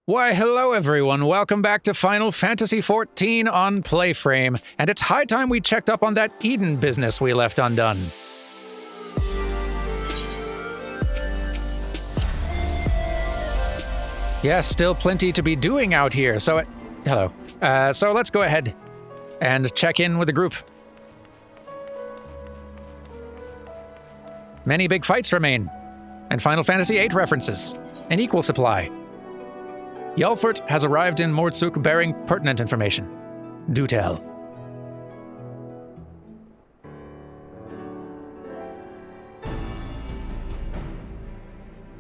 Why, hello everyone, welcome back to Final Fantasy XIV on PlayFrame, and it's high time we checked up on that Eden business we left undone. Yes, still plenty to be doing out here, so so let's go ahead and check in with the group. Many big fights remain, and Final Fantasy VIII references, in equal supply. Yelfert has arrived in Mordsuk bearing pertinent information. Do tell.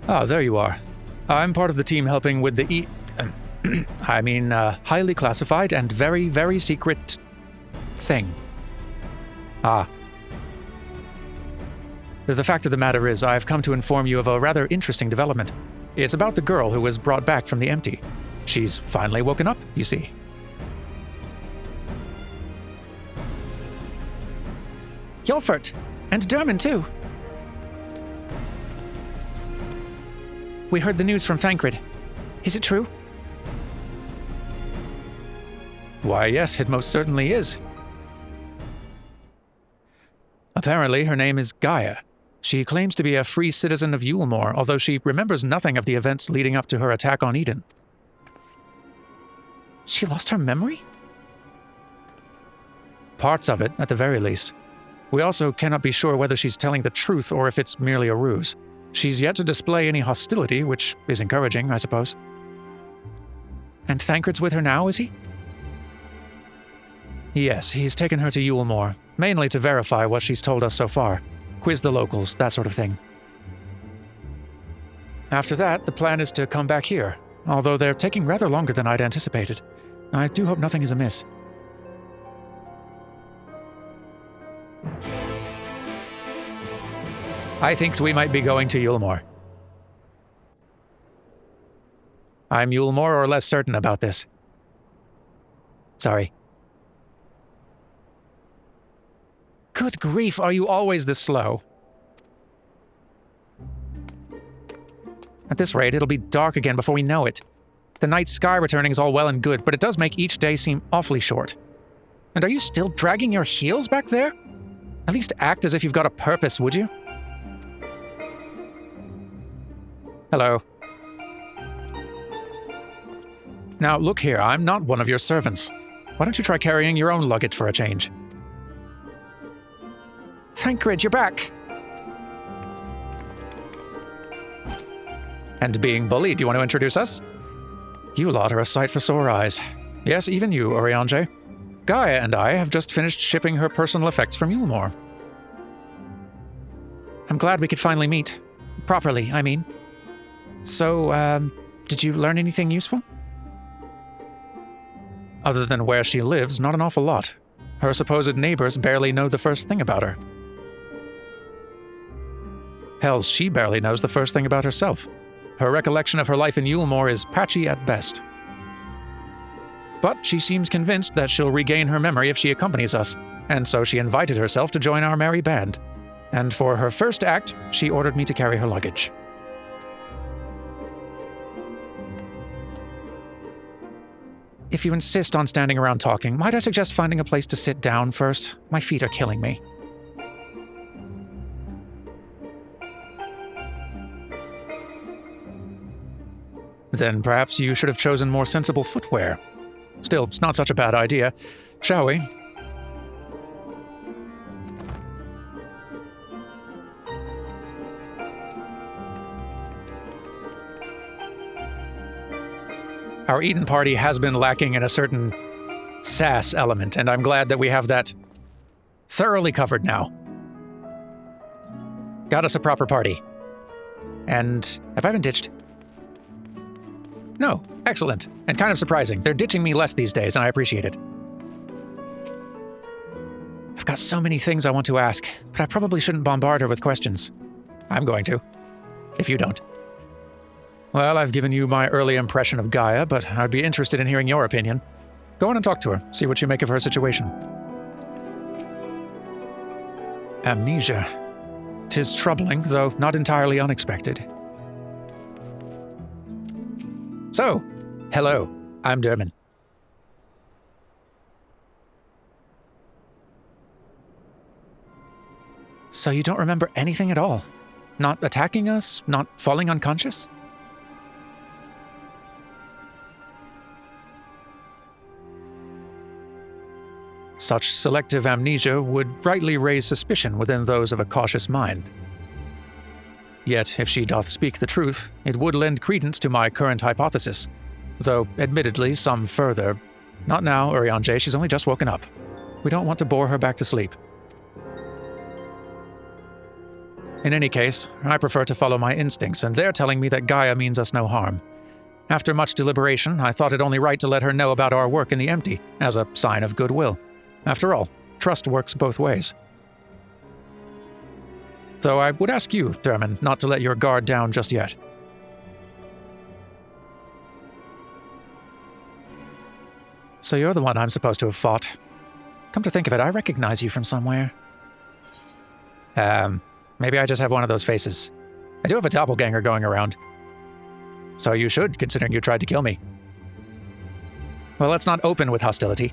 Ah, there you are. I'm part of the team helping with the highly classified and very, very secret thing. Ah. The fact of the matter is, I've come to inform you of a rather interesting development. It's about the girl who was brought back from the empty. She's finally woken up, you see. Yelfert! And Derman, too! We heard the news from Thancred. Is it true? Why, yes, it most certainly is. Apparently, her name is Gaia. She claims to be a free citizen of Yulmore, although she remembers nothing of the events leading up to her attack on Eden. She lost her memory? Parts of it, at the very least. We also cannot be sure whether she's telling the truth or if it's merely a ruse. She's yet to display any hostility, which is encouraging, I suppose. And Thancred's with her now, is he? Yes, he's taken her to Yulmore, mainly to verify what she's told us so far. Quiz the locals, that sort of thing. After that, the plan is to come back here, although they're taking rather longer than I'd anticipated. I do hope nothing is amiss. I think we might be going to Yulmore. I'm Yulmore or less certain about this. Sorry. Good grief, are you always this slow? At this rate, it'll be dark again before we know it. The night sky returning is all well and good, but it does make each day seem awfully short. And are you still dragging your heels back there? At least act as if you've got a purpose, would you? Hello. Now, look here, I'm not one of your servants. Why don't you try carrying your own luggage for a change? Thancred, you're back! And being bullied, do you want to introduce us? You lot are a sight for sore eyes. Yes, even you, Oriange. Gaia and I have just finished shipping her personal effects from Yulmore. I'm glad we could finally meet. Properly, I mean. So, did you learn anything useful? Other than where she lives, not an awful lot. Her supposed neighbors barely know the first thing about her. Hells, she barely knows the first thing about herself. Her recollection of her life in Yulmore is patchy at best. But she seems convinced that she'll regain her memory if she accompanies us, and so she invited herself to join our merry band. And for her first act, she ordered me to carry her luggage. If you insist on standing around talking, might I suggest finding a place to sit down first? My feet are killing me. Then perhaps you should have chosen more sensible footwear. Still, it's not such a bad idea. Shall we? Our Eden party has been lacking in a certain sass element, and I'm glad that we have that thoroughly covered now. Got us a proper party. And have I been ditched? No. Excellent. And kind of surprising. They're ditching me less these days, and I appreciate it. I've got so many things I want to ask, but I probably shouldn't bombard her with questions. I'm going to. If you don't. Well, I've given you my early impression of Gaia, but I'd be interested in hearing your opinion. Go on and talk to her. See what you make of her situation. Amnesia. 'Tis troubling, though not entirely unexpected. So, Hello, I'm Durman. So you don't remember anything at all? Not attacking us? Not falling unconscious? Such selective amnesia would rightly raise suspicion within those of a cautious mind. Yet, if she doth speak the truth, it would lend credence to my current hypothesis, though admittedly some further. Not now, Urianger, she's only just woken up. We don't want to bore her back to sleep. In any case, I prefer to follow my instincts, and they're telling me that Gaia means us no harm. After much deliberation, I thought it only right to let her know about our work in the empty, as a sign of goodwill. After all, trust works both ways. Though I would ask you, Durman, not to let your guard down just yet. So you're the one I'm supposed to have fought. Come to think of it, I recognize you from somewhere. Maybe I just have one of those faces. I do have a doppelganger going around. So you should, considering you tried to kill me. Well, let's not open with hostility.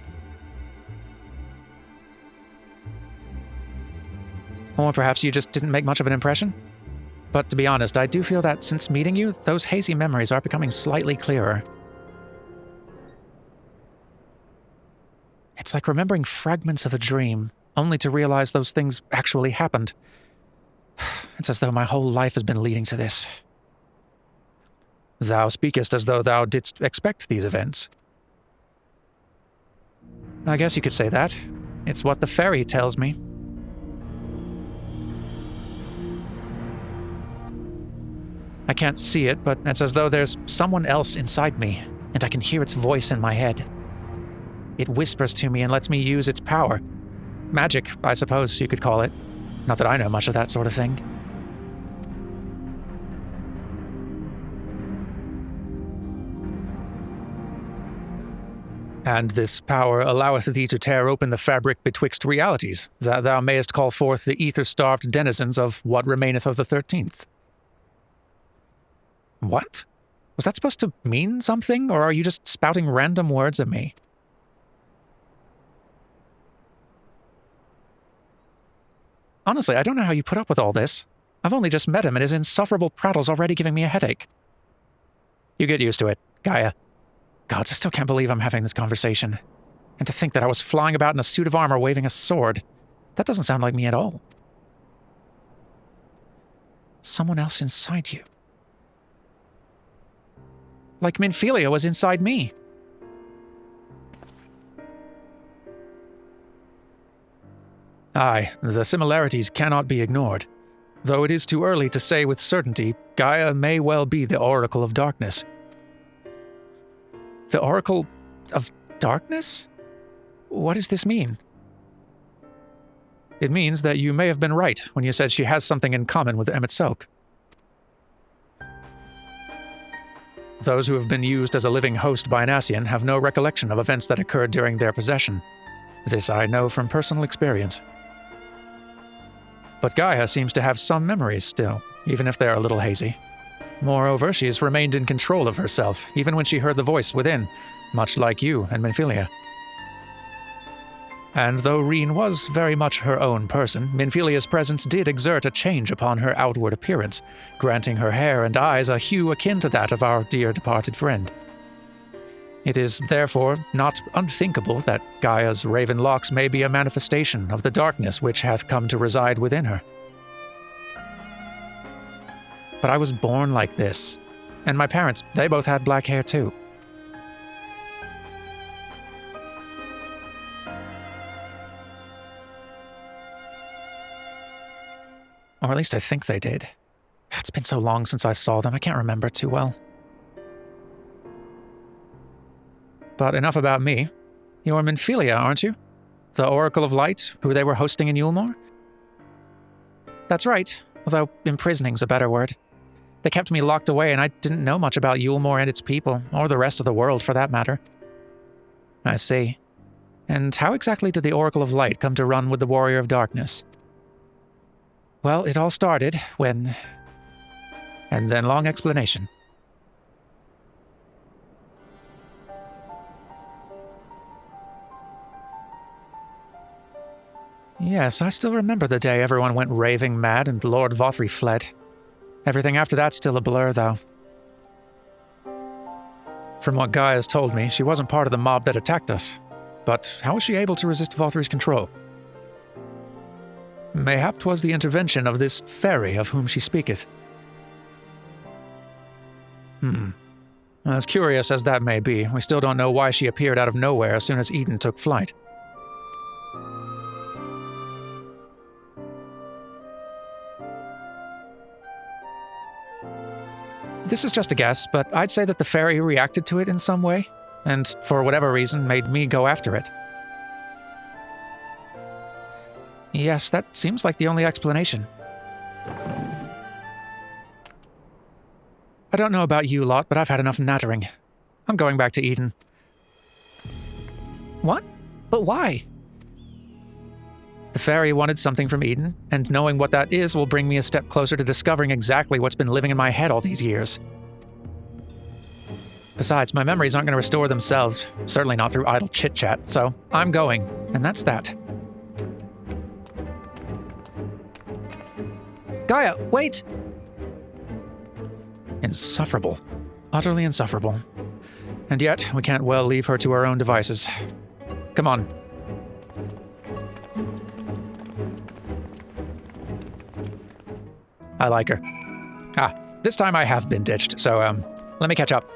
Or perhaps you just didn't make much of an impression? But to be honest, I do feel that since meeting you, those hazy memories are becoming slightly clearer. It's like remembering fragments of a dream, only to realize those things actually happened. It's as though my whole life has been leading to this. Thou speakest as though thou didst expect these events. I guess you could say that. It's what the Faerie tells me. I can't see it, but it's as though there's someone else inside me, and I can hear its voice in my head. It whispers to me and lets me use its power. Magic, I suppose you could call it. Not that I know much of that sort of thing. And this power alloweth thee to tear open the fabric betwixt realities, that thou mayest call forth the ether-starved denizens of what remaineth of the 13th. What? Was that supposed to mean something, or are you just spouting random words at me? Honestly, I don't know how you put up with all this. I've only just met him, and his insufferable prattle's already giving me a headache. You get used to it, Gaia. Gods, I still can't believe I'm having this conversation. And to think that I was flying about in a suit of armor waving a sword. That doesn't sound like me at all. Someone else inside you. Like Minfilia was inside me. Aye, the similarities cannot be ignored. Though it is too early to say with certainty, Gaia may well be the Oracle of Darkness. The Oracle of Darkness? What does this mean? It means that you may have been right when you said she has something in common with Emet-Selch. Those who have been used as a living host by an Ascian have no recollection of events that occurred during their possession. This I know from personal experience. But Gaia seems to have some memories still, even if they are a little hazy. Moreover, she has remained in control of herself, even when she heard the voice within, much like you and Minfilia. And though Reen was very much her own person, Minfilia's presence did exert a change upon her outward appearance, granting her hair and eyes a hue akin to that of our dear departed friend. It is, therefore, not unthinkable that Gaia's raven locks may be a manifestation of the darkness which hath come to reside within her. But I was born like this, and my parents, they both had black hair too. Or at least I think they did. It's been so long since I saw them, I can't remember too well. But enough about me. You're Minfilia, aren't you? The Oracle of Light, who they were hosting in Yulmore? That's right, although imprisoning's a better word. They kept me locked away and I didn't know much about Yulmore and its people, or the rest of the world for that matter. I see. And how exactly did the Oracle of Light come to run with the Warrior of Darkness? Well, it all started when... And then long explanation. Yes, I still remember the day everyone went raving mad and Lord Vothry fled. Everything after that's still a blur, though. From what Gaia has told me, she wasn't part of the mob that attacked us. But how was she able to resist Vothry's control? Mayhap 'twas the intervention of this Faerie of whom she speaketh. As curious as that may be, we still don't know why she appeared out of nowhere as soon as Eden took flight. This is just a guess, but I'd say that the Faerie reacted to it in some way, and for whatever reason made me go after it. Yes, that seems like the only explanation. I don't know about you lot, but I've had enough nattering. I'm going back to Eden. What? But why? The Faerie wanted something from Eden, and knowing what that is will bring me a step closer to discovering exactly what's been living in my head all these years. Besides, my memories aren't going to restore themselves, certainly not through idle chit-chat, so I'm going, and that's that. Gaia, wait! Insufferable. Utterly insufferable. And yet, we can't well leave her to her own devices. Come on. I like her. This time I have been ditched, so, let me catch up.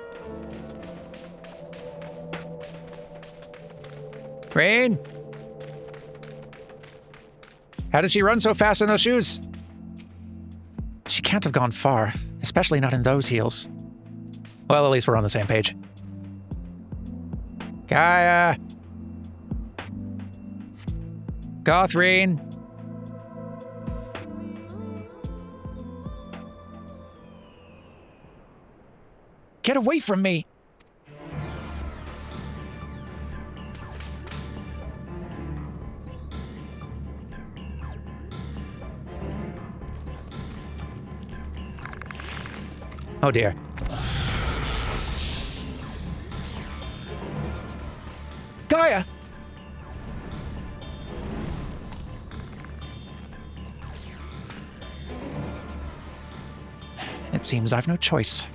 Rain! How did she run so fast in those shoes? She can't have gone far, especially not in those heels. Well, at least we're on the same page. Gaia! Gothreen! Get away from me! Oh dear. Gaia! It seems I've no choice.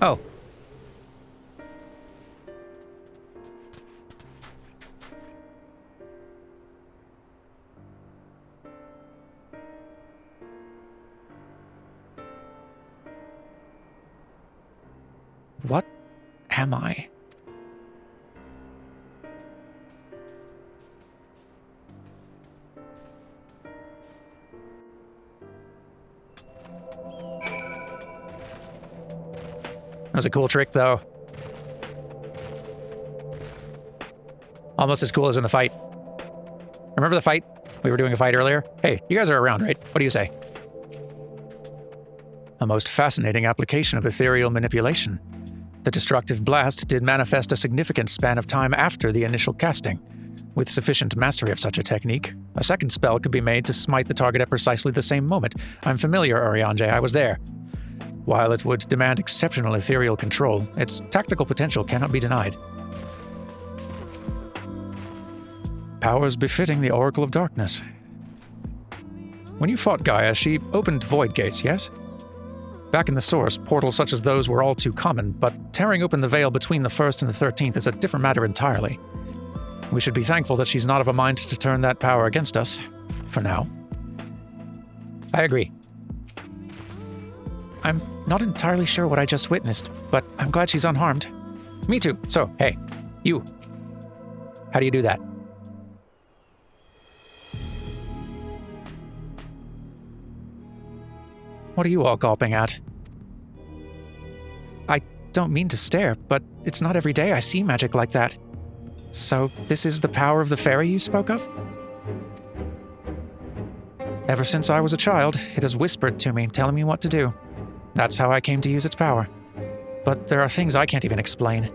Oh. What am I? That was a cool trick, though. Almost as cool as in the fight. Remember the fight? We were doing a fight earlier? Hey, you guys are around, right? What do you say? A most fascinating application of ethereal manipulation. The destructive blast did manifest a significant span of time after the initial casting. With sufficient mastery of such a technique, a second spell could be made to smite the target at precisely the same moment. I'm familiar, Urianger, I was there. While it would demand exceptional ethereal control, its tactical potential cannot be denied. Powers befitting the Oracle of Darkness. When you fought Gaia, she opened void gates, yes? Back in the Source, portals such as those were all too common, but tearing open the veil between the 1st and the 13th is a different matter entirely. We should be thankful that she's not of a mind to turn that power against us. For now. I agree. I'm not entirely sure what I just witnessed, but I'm glad she's unharmed. Me too. So, hey, you. How do you do that? What are you all gulping at? I don't mean to stare, but it's not every day I see magic like that. So this is the power of the Faerie you spoke of? Ever since I was a child, it has whispered to me, telling me what to do. That's how I came to use its power. But there are things I can't even explain.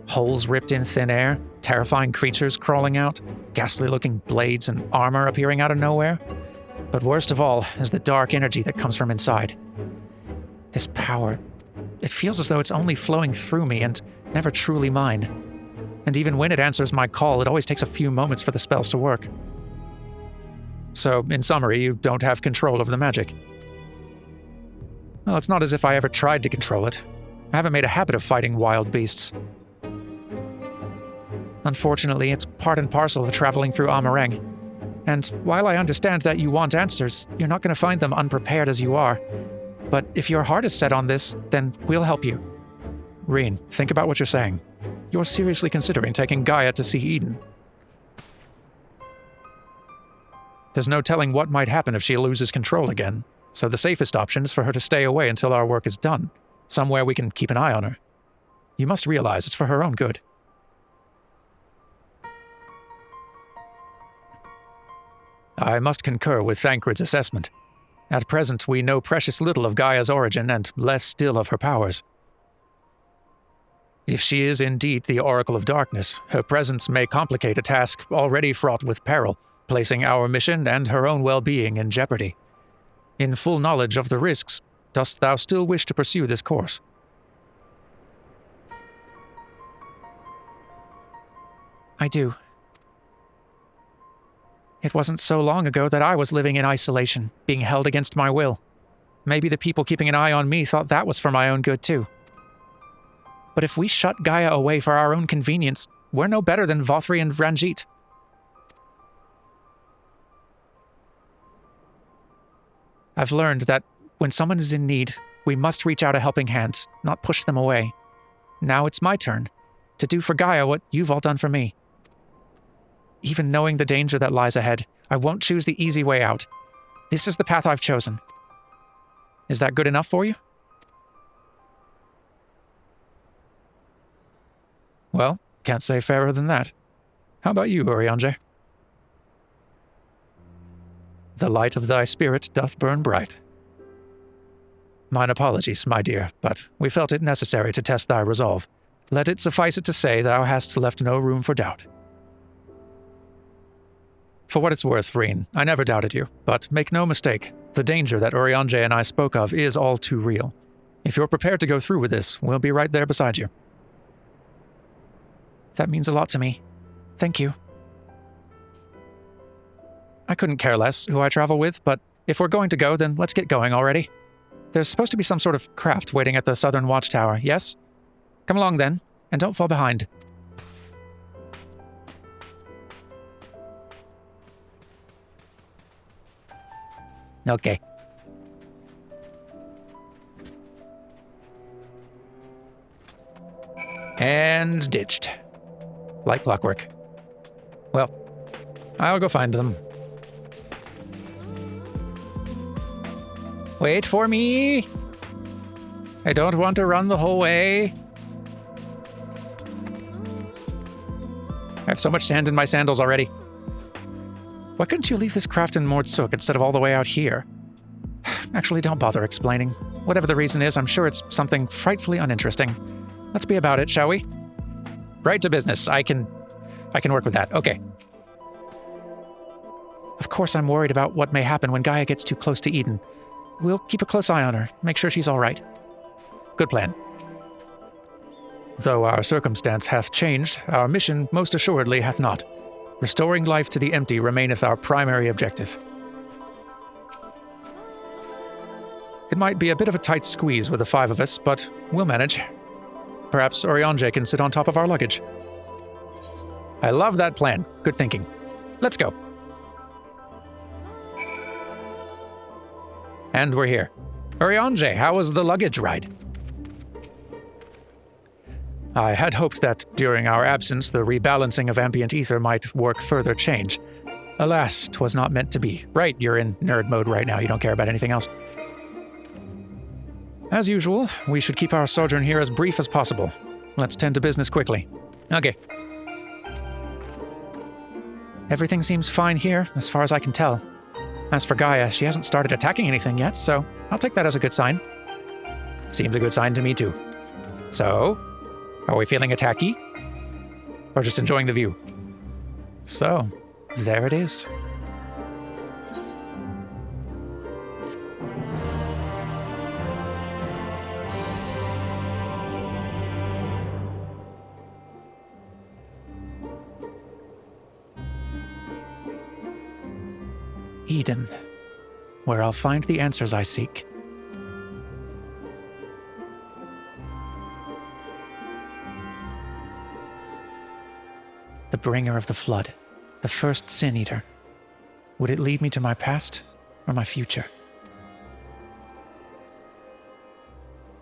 Holes ripped in thin air, terrifying creatures crawling out, ghastly-looking blades and armor appearing out of nowhere. But worst of all is the dark energy that comes from inside. This power, it feels as though it's only flowing through me and never truly mine. And even when it answers my call, it always takes a few moments for the spells to work. So, in summary, you don't have control over the magic. Well, it's not as if I ever tried to control it. I haven't made a habit of fighting wild beasts. Unfortunately, it's part and parcel of traveling through Amareng. And while I understand that you want answers, you're not going to find them unprepared as you are. But if your heart is set on this, then we'll help you. Reen, think about what you're saying. You're seriously considering taking Gaia to see Eden. There's no telling what might happen if she loses control again, so the safest option is for her to stay away until our work is done, somewhere we can keep an eye on her. You must realize it's for her own good. I must concur with Thancred's assessment. At present, we know precious little of Gaia's origin and less still of her powers. If she is indeed the Oracle of Darkness, her presence may complicate a task already fraught with peril, placing our mission and her own well-being in jeopardy. In full knowledge of the risks, dost thou still wish to pursue this course? I do. It wasn't so long ago that I was living in isolation, being held against my will. Maybe the people keeping an eye on me thought that was for my own good too. But if we shut Gaia away for our own convenience, we're no better than Vothri and Ranjit. I've learned that when someone is in need, we must reach out a helping hand, not push them away. Now it's my turn, to do for Gaia what you've all done for me. Even knowing the danger that lies ahead, I won't choose the easy way out. This is the path I've chosen. Is that good enough for you? Well, can't say fairer than that. How about you, Urianger? The light of thy spirit doth burn bright. Mine apologies, my dear, but we felt it necessary to test thy resolve. Let it suffice it to say thou hast left no room for doubt. For what it's worth, Reen, I never doubted you, but make no mistake, the danger that Urianger and I spoke of is all too real. If you're prepared to go through with this, we'll be right there beside you. That means a lot to me. Thank you. I couldn't care less who I travel with, but if we're going to go, then let's get going already. There's supposed to be some sort of craft waiting at the southern watchtower, yes? Come along then, and don't fall behind. Okay. And ditched. Like clockwork. Well, I'll go find them. Wait for me! I don't want to run the whole way. I have so much sand in my sandals already. Why couldn't you leave this craft in Mordsuk instead of all the way out here? Actually, don't bother explaining. Whatever the reason is, I'm sure it's something frightfully uninteresting. Let's be about it, shall we? Right to business. I can work with that. Okay. Of course, I'm worried about what may happen when Gaia gets too close to Eden. We'll keep a close eye on her, make sure she's all right. Good plan. Though our circumstance hath changed, our mission most assuredly hath not. Restoring life to the empty remaineth our primary objective. It might be a bit of a tight squeeze with the 5 of us, but we'll manage. Perhaps Urianger can sit on top of our luggage. I love that plan. Good thinking. Let's go. And we're here. Urianger, how was the luggage ride? I had hoped that during our absence the rebalancing of ambient ether might work further change. Alas, 'twas not meant to be. Right, you're in nerd mode right now, you don't care about anything else. As usual, we should keep our sojourn here as brief as possible. Let's tend to business quickly. Okay. Everything seems fine here, as far as I can tell. As for Gaia, she hasn't started attacking anything yet, so I'll take that as a good sign. Seems a good sign to me too. So, are we feeling attacky? Or just enjoying the view? So, there it is. Eden, where I'll find the answers I seek. The bringer of the flood, the first sin eater. Would it lead me to my past or my future?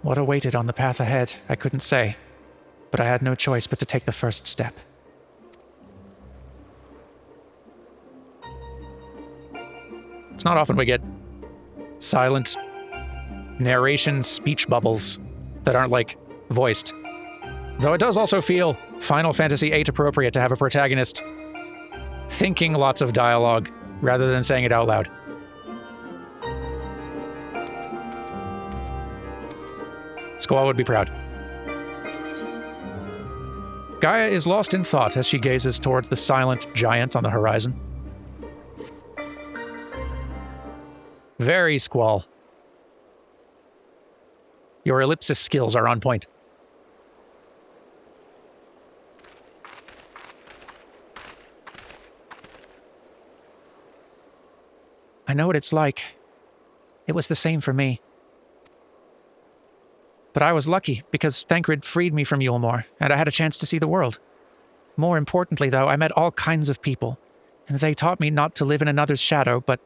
What awaited on the path ahead, I couldn't say, but I had no choice but to take the first step. It's not often we get silent narration speech bubbles that aren't, like, voiced. Though it does also feel Final Fantasy VIII appropriate to have a protagonist thinking lots of dialogue rather than saying it out loud. Squall would be proud. Gaia is lost in thought as she gazes toward the silent giant on the horizon. Very Squall. Your ellipsis skills are on point. I know what it's like. It was the same for me. But I was lucky, because Thancred freed me from Yulmore, and I had a chance to see the world. More importantly, though, I met all kinds of people, and they taught me not to live in another's shadow, but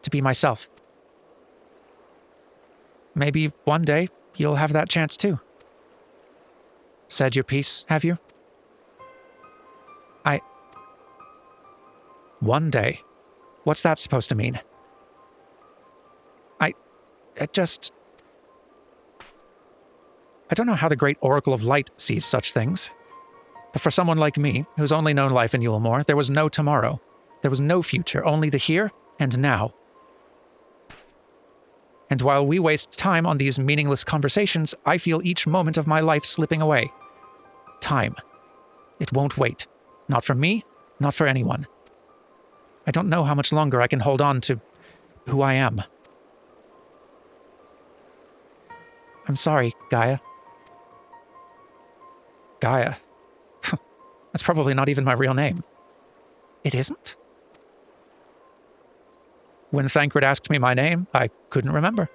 to be myself. Maybe one day you'll have that chance too. Said your piece, have you? One day? What's that supposed to mean? I don't know how the great Oracle of Light sees such things. But for someone like me, who's only known life in Yulmore, there was no tomorrow. There was no future, only the here and now. And while we waste time on these meaningless conversations, I feel each moment of my life slipping away. Time. It won't wait. Not for me, not for anyone. I don't know how much longer I can hold on to who I am. I'm sorry, Gaia. Gaia? That's probably not even my real name. It isn't? When Thancred asked me my name, I couldn't remember.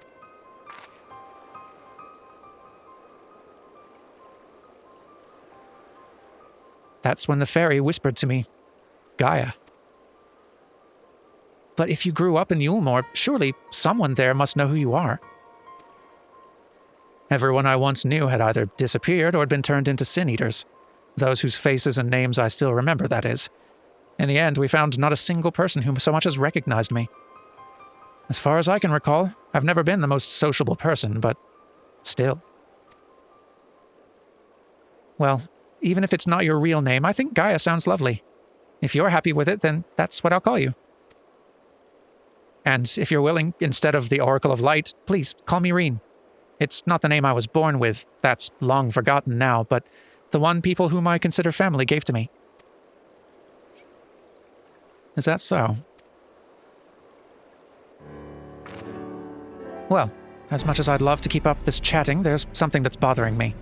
That's when the Faerie whispered to me, Gaia. But if you grew up in Yulmore, surely someone there must know who you are. Everyone I once knew had either disappeared or been turned into sin-eaters. Those whose faces and names I still remember, that is. In the end, we found not a single person who so much as recognized me. As far as I can recall, I've never been the most sociable person, but still. Well, even if it's not your real name, I think Gaia sounds lovely. If you're happy with it, then that's what I'll call you. And if you're willing, instead of the Oracle of Light, please call me Reen. It's not the name I was born with, that's long forgotten now, but the one people whom I consider family gave to me. Is that so? Well, as much as I'd love to keep up this chatting, there's something that's bothering me.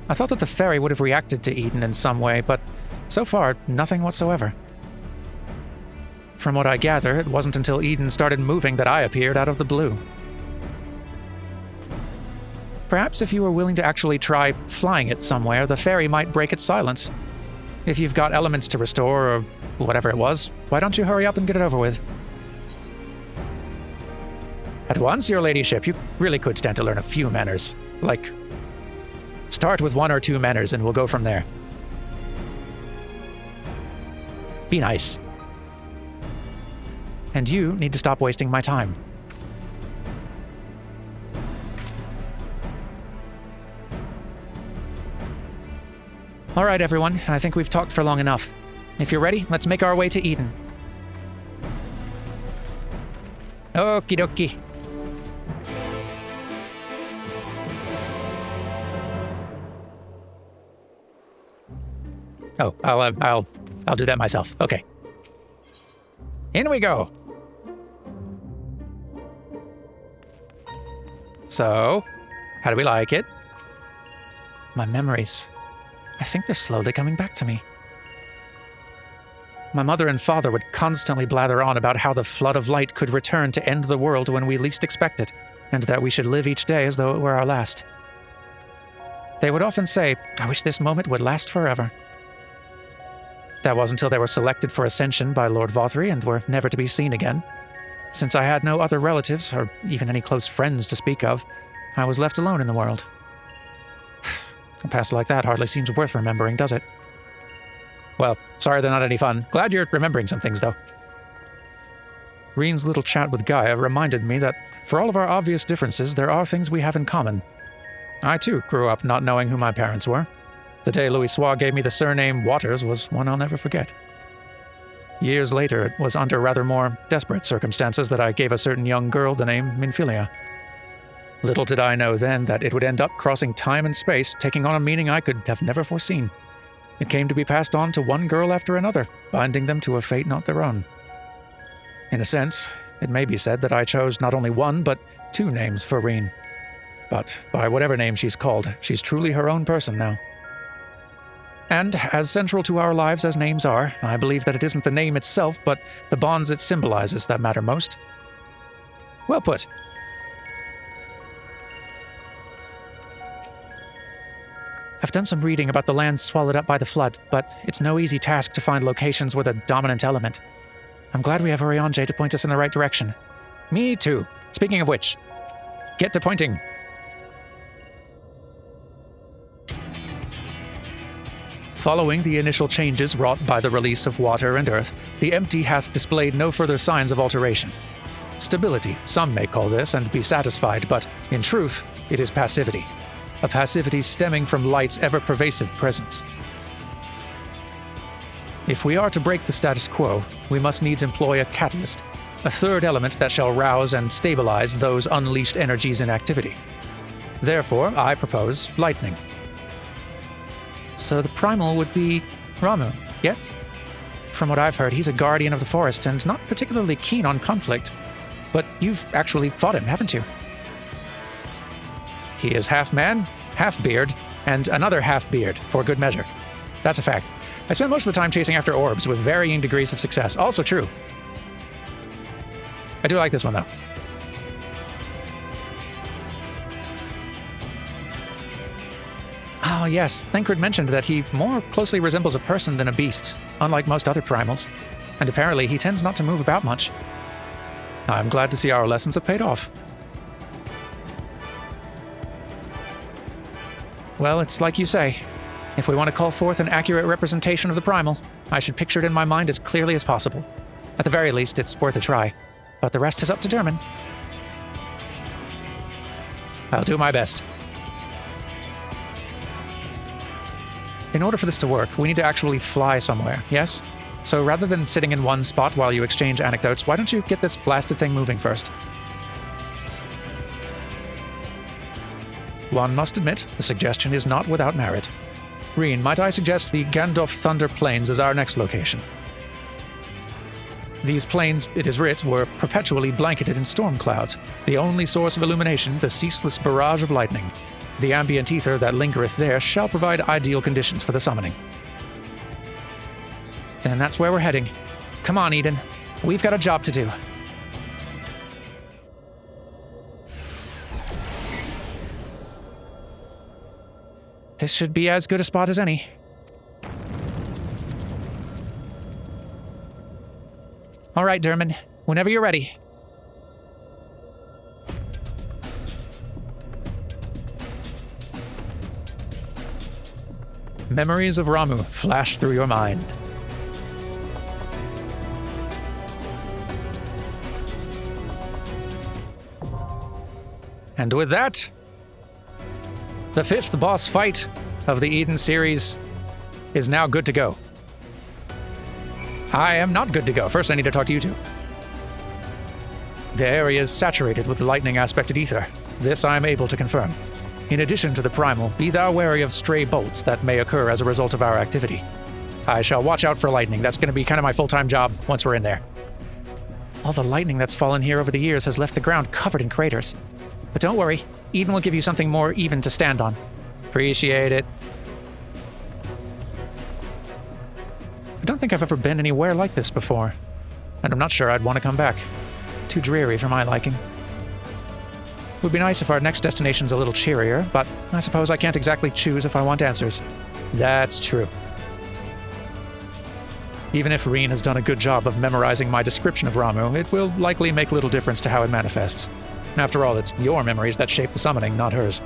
I thought that the Faerie would have reacted to Eden in some way, but so far, nothing whatsoever. From what I gather, it wasn't until Eden started moving that I appeared out of the blue. Perhaps if you were willing to actually try flying it somewhere, the Faerie might break its silence. If you've got elements to restore, or whatever it was, why don't you hurry up and get it over with? At once, your ladyship, you really could stand to learn a few manners. Like, start with 1 or 2 manners and we'll go from there. Be nice. And you need to stop wasting my time. All right, everyone, I think we've talked for long enough. If you're ready, let's make our way to Eden. Okie dokie. Oh, I'll do that myself. Okay. In we go. So, how do we like it? My memories. I think they're slowly coming back to me. My mother and father would constantly blather on about how the flood of light could return to end the world when we least expect it, and that we should live each day as though it were our last. They would often say, "I wish this moment would last forever." That was until they were selected for ascension by Lord Vothry and were never to be seen again. Since I had no other relatives, or even any close friends to speak of, I was left alone in the world. A past like that hardly seems worth remembering, does it? Well, sorry they're not any fun. Glad you're remembering some things, though. Reen's little chat with Gaia reminded me that, for all of our obvious differences, there are things we have in common. I, too, grew up not knowing who my parents were. The day Louis Soir gave me the surname Waters was one I'll never forget. Years later, it was under rather more desperate circumstances that I gave a certain young girl the name Minfilia. Little did I know then that it would end up crossing time and space, taking on a meaning I could have never foreseen. It came to be passed on to one girl after another, binding them to a fate not their own. In a sense, it may be said that I chose not only one, but two names for Reen. But by whatever name she's called, she's truly her own person now. And, as central to our lives as names are, I believe that it isn't the name itself, but the bonds it symbolizes that matter most. Well put. I've done some reading about the lands swallowed up by the flood, but it's no easy task to find locations with a dominant element. I'm glad we have Urianger to point us in the right direction. Me too. Speaking of which, get to pointing. Following the initial changes wrought by the release of water and earth, the empty hath displayed no further signs of alteration. Stability, some may call this, and be satisfied, but in truth, it is passivity. A passivity stemming from light's ever-pervasive presence. If we are to break the status quo, we must needs employ a catalyst, a third element that shall rouse and stabilize those unleashed energies in activity. Therefore, I propose lightning. So the primal would be Ramuh, yes? From what I've heard, he's a guardian of the forest and not particularly keen on conflict. But you've actually fought him, haven't you? He is half man, half beard, and another half beard, for good measure. That's a fact. I spent most of the time chasing after orbs with varying degrees of success. Also true. I do like this one, though. Oh yes, Thancred mentioned that he more closely resembles a person than a beast, unlike most other primals. And apparently he tends not to move about much. I'm glad to see our lessons have paid off. Well, it's like you say. If we want to call forth an accurate representation of the primal, I should picture it in my mind as clearly as possible. At the very least, it's worth a try. But the rest is up to Dermot. I'll do my best. In order for this to work, we need to actually fly somewhere, yes? So rather than sitting in one spot while you exchange anecdotes, why don't you get this blasted thing moving first? One must admit, the suggestion is not without merit. Reen, might I suggest the Gandalf Thunder Plains as our next location? These plains, it is writ, were perpetually blanketed in storm clouds, the only source of illumination, the ceaseless barrage of lightning. The ambient ether that lingereth there shall provide ideal conditions for the summoning. Then that's where we're heading. Come on, Eden. We've got a job to do. This should be as good a spot as any. All right, Dermot. Whenever you're ready. Memories of Ramuh flash through your mind. And with that, the fifth boss fight of the Eden series is now good to go. I am not good to go. First, I need to talk to you two. The area is saturated with the lightning-aspected ether. This I am able to confirm. In addition to the primal, be thou wary of stray bolts that may occur as a result of our activity. I shall watch out for lightning. That's going to be kind of my full-time job once we're in there. All the lightning that's fallen here over the years has left the ground covered in craters. But don't worry, Eden will give you something more even to stand on. Appreciate it. I don't think I've ever been anywhere like this before, and I'm not sure I'd want to come back. Too dreary for my liking. Would be nice if our next destination's a little cheerier, but I suppose I can't exactly choose if I want answers. That's true. Even if Reen has done a good job of memorizing my description of Ramuh, it will likely make little difference to how it manifests. After all, it's your memories that shape the summoning, not hers.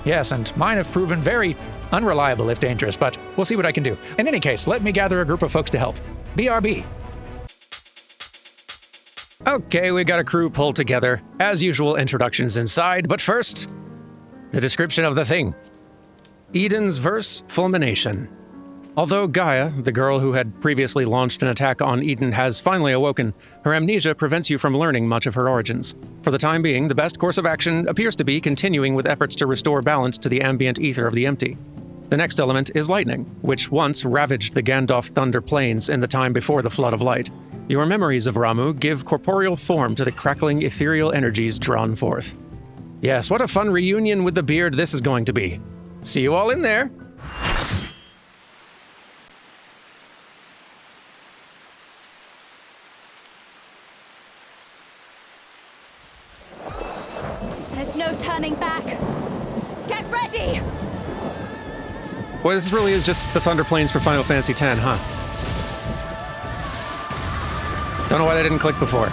Yes, and mine have proven very unreliable if dangerous, but we'll see what I can do. In any case, let me gather a group of folks to help. BRB. Okay, we got a crew pulled together. As usual, introductions inside, but first, the description of the thing. Eden's verse, Fulmination. Although Gaia, the girl who had previously launched an attack on Eden, has finally awoken, her amnesia prevents you from learning much of her origins. For the time being, the best course of action appears to be continuing with efforts to restore balance to the ambient ether of the empty. The next element is lightning, which once ravaged the Gandalf Thunder Plains in the time before the Flood of Light. Your memories of Ramuh give corporeal form to the crackling ethereal energies drawn forth. Yes, what a fun reunion with the beard this is going to be. See you all in there! There's no turning back. Get ready! Boy, this really is just the Thunder Plains for Final Fantasy X, huh? Don't know why that didn't click before.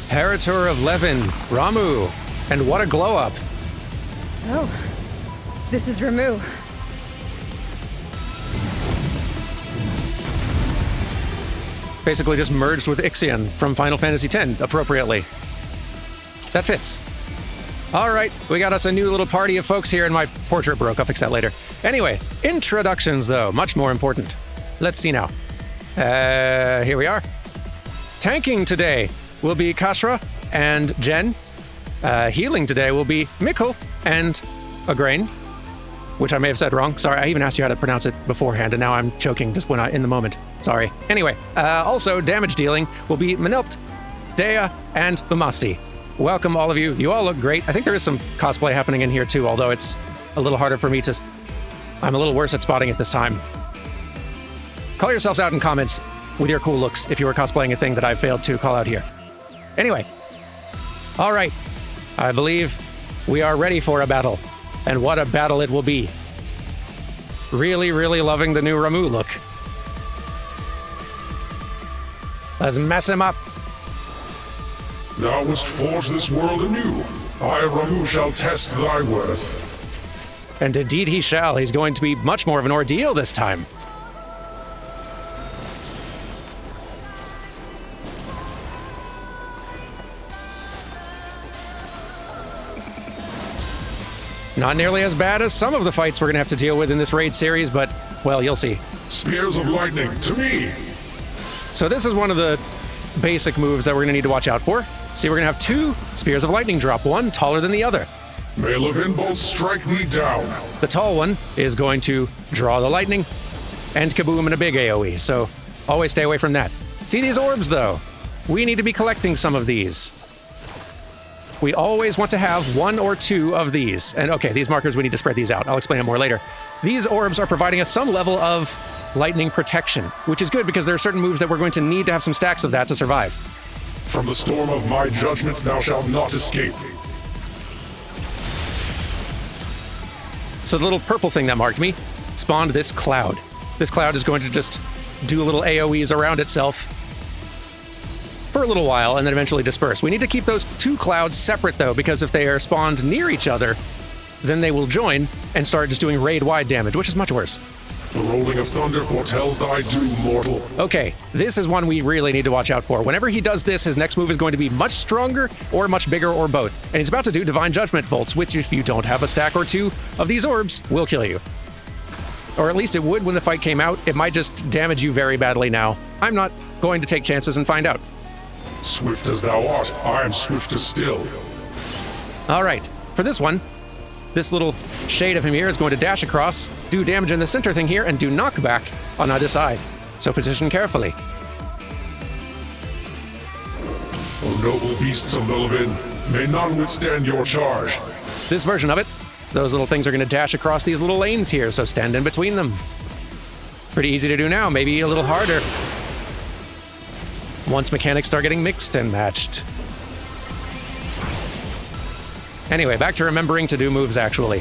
Heritor of Levin, Ramuh, and what a glow-up. So, this is Ramuh. Basically just merged with Ixion from Final Fantasy X, appropriately. That fits. All right, we got us a new little party of folks here, and my portrait broke. I'll fix that later. Anyway, introductions, though, much more important. Let's see now. Here we are. Tanking today will be Kashra and Jen. Healing today will be Mikkel and Agrain, which I may have said wrong. Sorry, I even asked you how to pronounce it beforehand, and now I'm choking just when in the moment. Sorry. Anyway, also damage dealing will be Manilpt, Dea, and Umasti. Welcome, all of you. You all look great. I think there is some cosplay happening in here, too, although it's a little harder for me to... I'm a little worse at spotting it this time. Call yourselves out in comments with your cool looks if you were cosplaying a thing that I failed to call out here. Anyway. All right. I believe we are ready for a battle. And what a battle it will be. Really, really loving the new Ramuh look. Let's mess him up. Thou must forge this world anew. I, Ramuh, shall test thy worth. And indeed he shall. He's going to be much more of an ordeal this time. Not nearly as bad as some of the fights we're going to have to deal with in this raid series, but, well, you'll see. Spears of lightning, to me! So this is one of the basic moves that we're going to need to watch out for. See, we're going to have two Spears of Lightning drop, one taller than the other. May Levin bolts strike thee down. The tall one is going to draw the lightning and kaboom in a big AoE, so always stay away from that. See these orbs, though? We need to be collecting some of these. We always want to have one or two of these. And okay, these markers, we need to spread these out. I'll explain it more later. These orbs are providing us some level of lightning protection, which is good because there are certain moves that we're going to need to have some stacks of that to survive. From the storm of my judgment thou shalt not escape. So the little purple thing that marked me spawned this cloud. This cloud is going to just do little AoEs around itself for a little while and then eventually disperse. We need to keep those two clouds separate, though, because if they are spawned near each other, then they will join and start just doing raid-wide damage, which is much worse. The rolling of thunder foretells thy doom, mortal. Okay, this is one we really need to watch out for. Whenever he does this, his next move is going to be much stronger or much bigger or both. And he's about to do Divine Judgment Bolts, which if you don't have a stack or two of these orbs, will kill you. Or at least it would when the fight came out. It might just damage you very badly now. I'm not going to take chances and find out. Swift as thou art, I am swifter still. All right, for this one, this little shade of him here is going to dash across, do damage in the center thing here, and do knockback on either side. So position carefully. O noble beasts of Melvin, may none withstand your charge. This version of it, those little things are going to dash across these little lanes here, so stand in between them. Pretty easy to do now, maybe a little harder once mechanics start getting mixed and matched. Anyway, back to remembering to do moves, actually.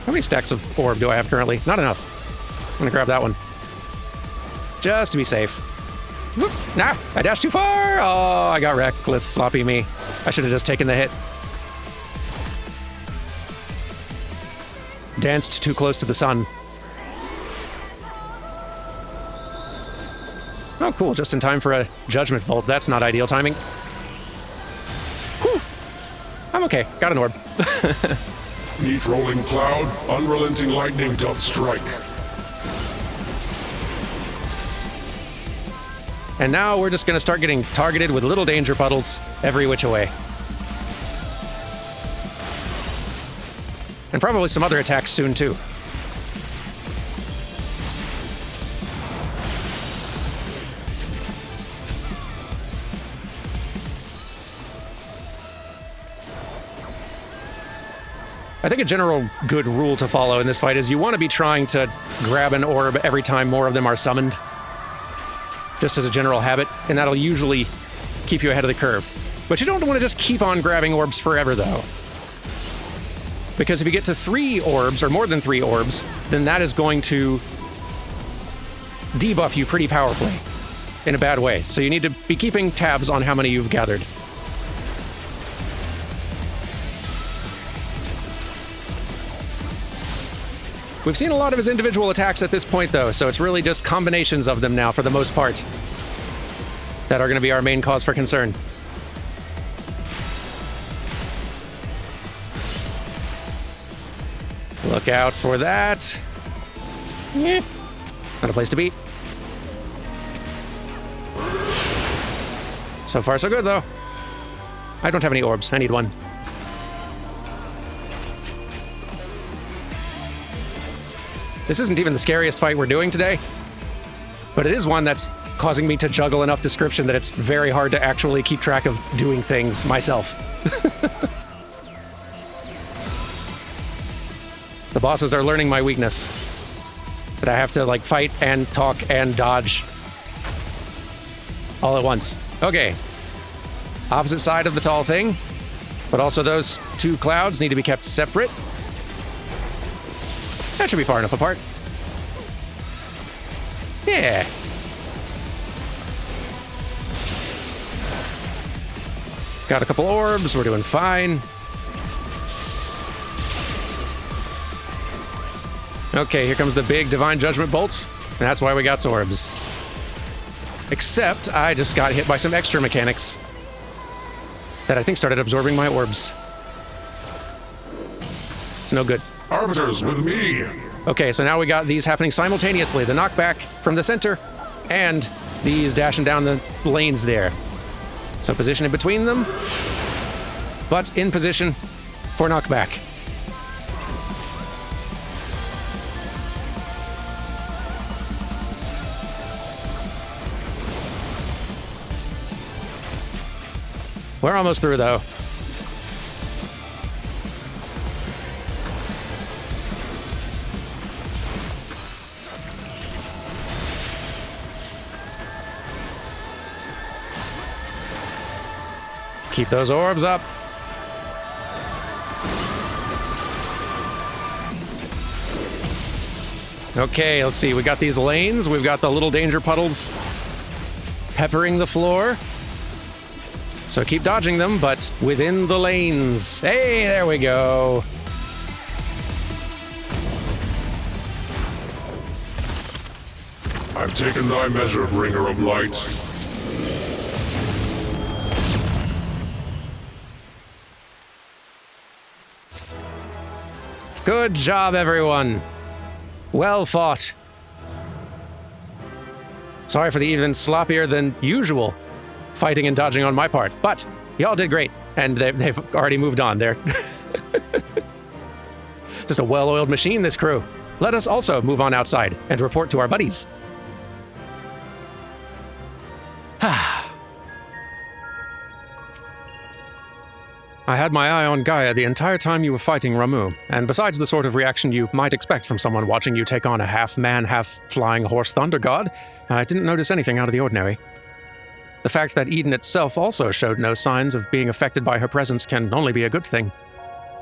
How many stacks of orb do I have currently? Not enough. I'm gonna grab that one. Just to be safe. Whoop. Nah, I dashed too far! Oh, I got reckless, sloppy me. I should have just taken the hit. Danced too close to the sun. Oh, cool, just in time for a Judgment Bolt. That's not ideal timing. Whew. I'm okay, got an orb. Neath rolling cloud, unrelenting lightning doth strike. And now we're just gonna start getting targeted with little danger puddles every which way. And probably some other attacks soon, too. I think a general good rule to follow in this fight is you want to be trying to grab an orb every time more of them are summoned. Just as a general habit, and that'll usually keep you ahead of the curve. But you don't want to just keep on grabbing orbs forever, though. Because if you get to 3 orbs, or more than 3 orbs, then that is going to debuff you pretty powerfully in a bad way. So you need to be keeping tabs on how many you've gathered. We've seen a lot of his individual attacks at this point, though, so it's really just combinations of them now, for the most part, that are going to be our main cause for concern. Look out for that. Yeah. Not a place to be. So far, so good, though. I don't have any orbs. I need one. This isn't even the scariest fight we're doing today, but it is one that's causing me to juggle enough description that it's very hard to actually keep track of doing things myself. The bosses are learning my weakness. That I have to, like, fight and talk and dodge all at once. Okay. Opposite side of the tall thing, but also those 2 clouds need to be kept separate. That should be far enough apart. Yeah. Got a couple orbs, we're doing fine. Okay, here comes the big Divine Judgment bolts. And that's why we got orbs. Except I just got hit by some extra mechanics that I think started absorbing my orbs. It's no good. Arbiters with me! Okay, so now we got these happening simultaneously. The knockback from the center and these dashing down the lanes there. So position in between them, but in position for knockback. We're almost through, though. Keep those orbs up. Okay, let's see. We got these lanes. We've got the little danger puddles peppering the floor. So keep dodging them, but within the lanes. Hey, there we go. I've taken thy measure, bringer of light. Good job, everyone. Well fought. Sorry for the even sloppier than usual fighting and dodging on my part, but y'all did great, and they've already moved on. They're just a well-oiled machine, this crew. Let us also move on outside and report to our buddies. I had my eye on Gaia the entire time you were fighting Ramu, and besides the sort of reaction you might expect from someone watching you take on a half-man, half-flying horse thunder god, I didn't notice anything out of the ordinary. The fact that Eden itself also showed no signs of being affected by her presence can only be a good thing.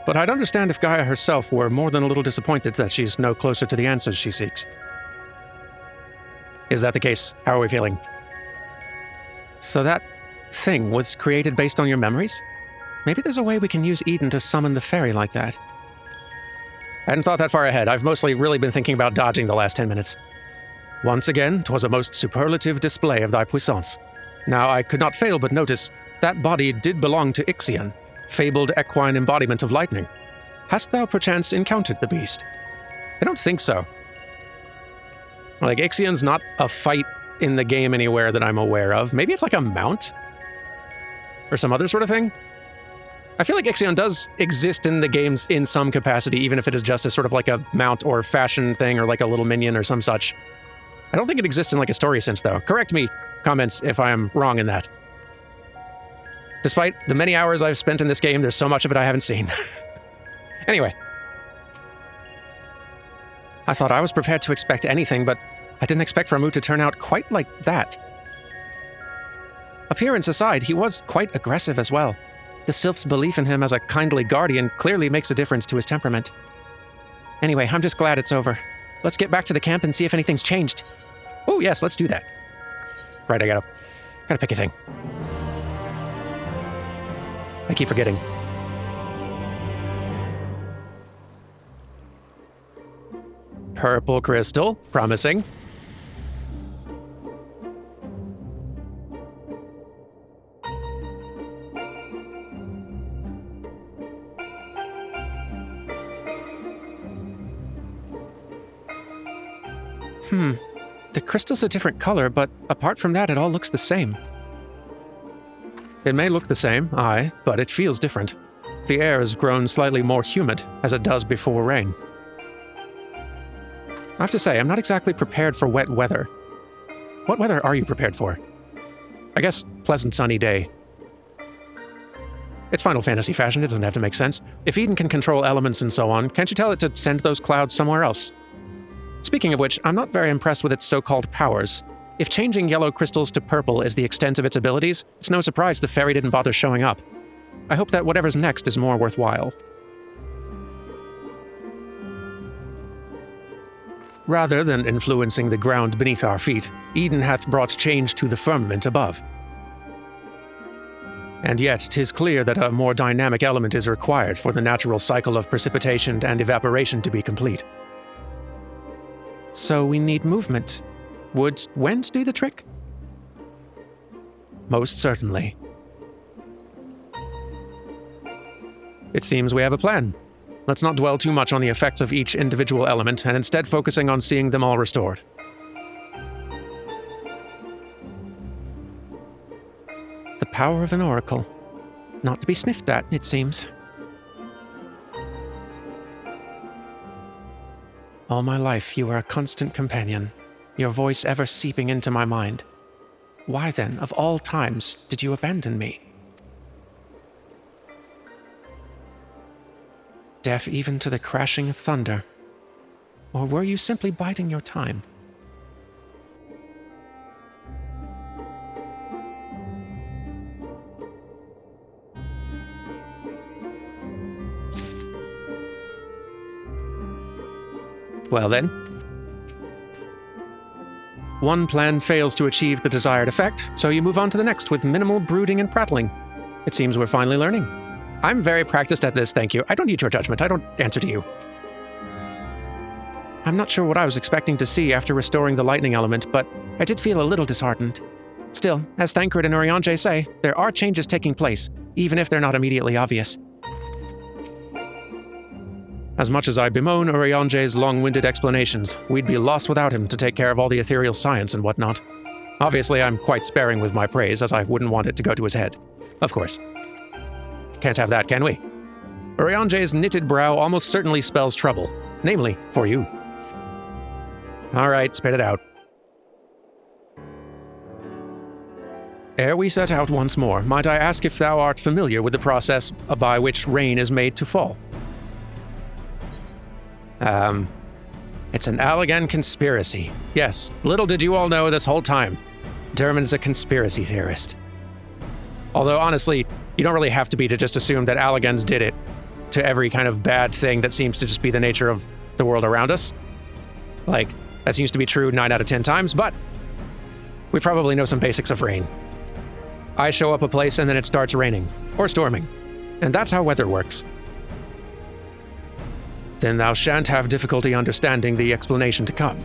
But I'd understand if Gaia herself were more than a little disappointed that she's no closer to the answers she seeks. Is that the case? How are we feeling? So that thing was created based on your memories? Maybe there's a way we can use Eden to summon the Faerie like that. I hadn't thought that far ahead. I've mostly really been thinking about dodging the last 10 minutes. Once again, 'twas a most superlative display of thy puissance. Now I could not fail but notice that body did belong to Ixion, fabled equine embodiment of lightning. Hast thou perchance encountered the beast? I don't think so. Like, Ixion's not a fight in the game anywhere that I'm aware of. Maybe it's like a mount? Or some other sort of thing? I feel like Ixion does exist in the games in some capacity, even if it is just as sort of like a mount or fashion thing or like a little minion or some such. I don't think it exists in like a story sense, though. Correct me, comments, if I am wrong in that. Despite the many hours I've spent in this game, there's so much of it I haven't seen. Anyway. I thought I was prepared to expect anything, but I didn't expect Ramu to turn out quite like that. Appearance aside, he was quite aggressive as well. The Sylph's belief in him as a kindly guardian clearly makes a difference to his temperament. Anyway, I'm just glad it's over. Let's get back to the camp and see if anything's changed. Oh yes, let's do that. Right, I gotta pick a thing. I keep forgetting. Purple crystal, promising. The crystal's a different color, but apart from that, it all looks the same. It may look the same, aye, but it feels different. The air has grown slightly more humid, as it does before rain. I have to say, I'm not exactly prepared for wet weather. What weather are you prepared for? I guess pleasant sunny day. It's Final Fantasy fashion, it doesn't have to make sense. If Eden can control elements and so on, can't you tell it to send those clouds somewhere else? Speaking of which, I'm not very impressed with its so-called powers. If changing yellow crystals to purple is the extent of its abilities, it's no surprise the Faerie didn't bother showing up. I hope that whatever's next is more worthwhile. Rather than influencing the ground beneath our feet, Eden hath brought change to the firmament above. And yet, 'tis clear that a more dynamic element is required for the natural cycle of precipitation and evaporation to be complete. So we need movement. Would wind do the trick? Most certainly. It seems we have a plan. Let's not dwell too much on the effects of each individual element, and instead focusing on seeing them all restored. The power of an oracle. Not to be sniffed at, it seems. All my life you were a constant companion, your voice ever seeping into my mind. Why then, of all times, did you abandon me? Deaf even to the crashing of thunder? Or were you simply biding your time? Well then. One plan fails to achieve the desired effect, so you move on to the next with minimal brooding and prattling. It seems we're finally learning. I'm very practiced at this, thank you. I don't need your judgment, I don't answer to you. I'm not sure what I was expecting to see after restoring the lightning element, but I did feel a little disheartened. Still, as Thancred and Urianger say, there are changes taking place, even if they're not immediately obvious. As much as I bemoan Urianger's long-winded explanations, we'd be lost without him to take care of all the ethereal science and whatnot. Obviously, I'm quite sparing with my praise, as I wouldn't want it to go to his head. Of course. Can't have that, can we? Urianger's knitted brow almost certainly spells trouble. Namely, for you. All right, spit it out. Ere we set out once more, might I ask if thou art familiar with the process by which rain is made to fall? It's an Allagan conspiracy. Yes, little did you all know this whole time. Dermot is a conspiracy theorist. Although, honestly, you don't really have to be to just assume that Allagans did it to every kind of bad thing that seems to just be the nature of the world around us. Like, that seems to be true 9 out of 10 times, but we probably know some basics of rain. I show up a place and then it starts raining, or storming, and that's how weather works. Then thou shan't have difficulty understanding the explanation to come.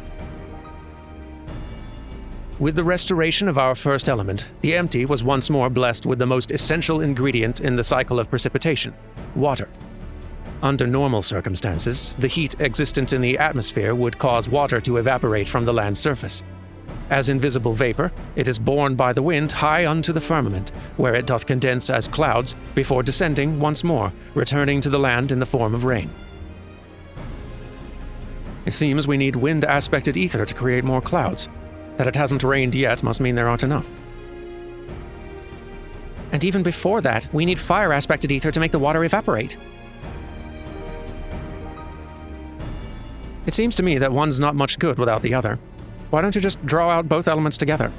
With the restoration of our first element, the empty was once more blessed with the most essential ingredient in the cycle of precipitation, water. Under normal circumstances, the heat existent in the atmosphere would cause water to evaporate from the land's surface. As invisible vapor, it is borne by the wind high unto the firmament, where it doth condense as clouds, before descending once more, returning to the land in the form of rain. It seems we need wind-aspected ether to create more clouds. That it hasn't rained yet must mean there aren't enough. And even before that, we need fire-aspected ether to make the water evaporate. It seems to me that one's not much good without the other. Why don't you just draw out both elements together?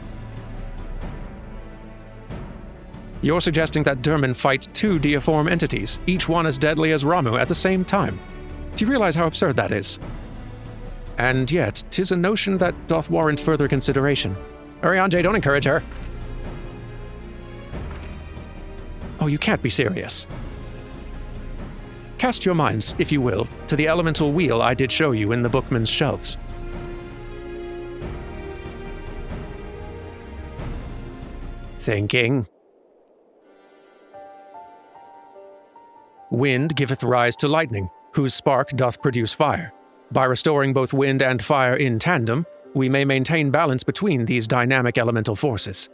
You're suggesting that Dermot fight 2 deiform entities, each one as deadly as Ramu at the same time. Do you realize how absurd that is? And yet, 'tis a notion that doth warrant further consideration. Urianger, don't encourage her. Oh, you can't be serious. Cast your minds, if you will, to the elemental wheel I did show you in the bookman's shelves. Thinking. Wind giveth rise to lightning, whose spark doth produce fire. By restoring both wind and fire in tandem, we may maintain balance between these dynamic elemental forces.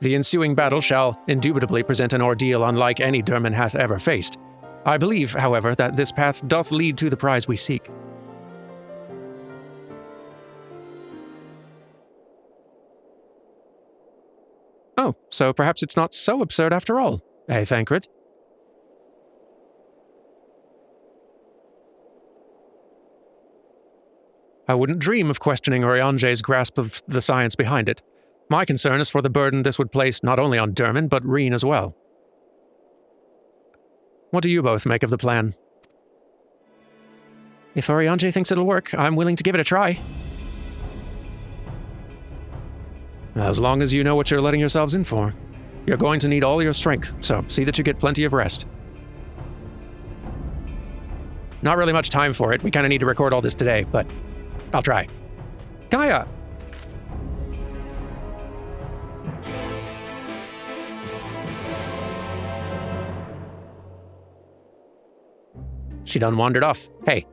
The ensuing battle shall indubitably present an ordeal unlike any Dermot hath ever faced. I believe, however, that this path doth lead to the prize we seek. Oh, so perhaps it's not so absurd after all, eh, Thancred? I wouldn't dream of questioning Urianger's grasp of the science behind it. My concern is for the burden this would place not only on Dermot, but Reen as well. What do you both make of the plan? If Urianger thinks it'll work, I'm willing to give it a try. As long as you know what you're letting yourselves in for. You're going to need all your strength, so see that you get plenty of rest. Not really much time for it. We kind of need to record all this today, but I'll try. Gaia! She done wandered off. Hey.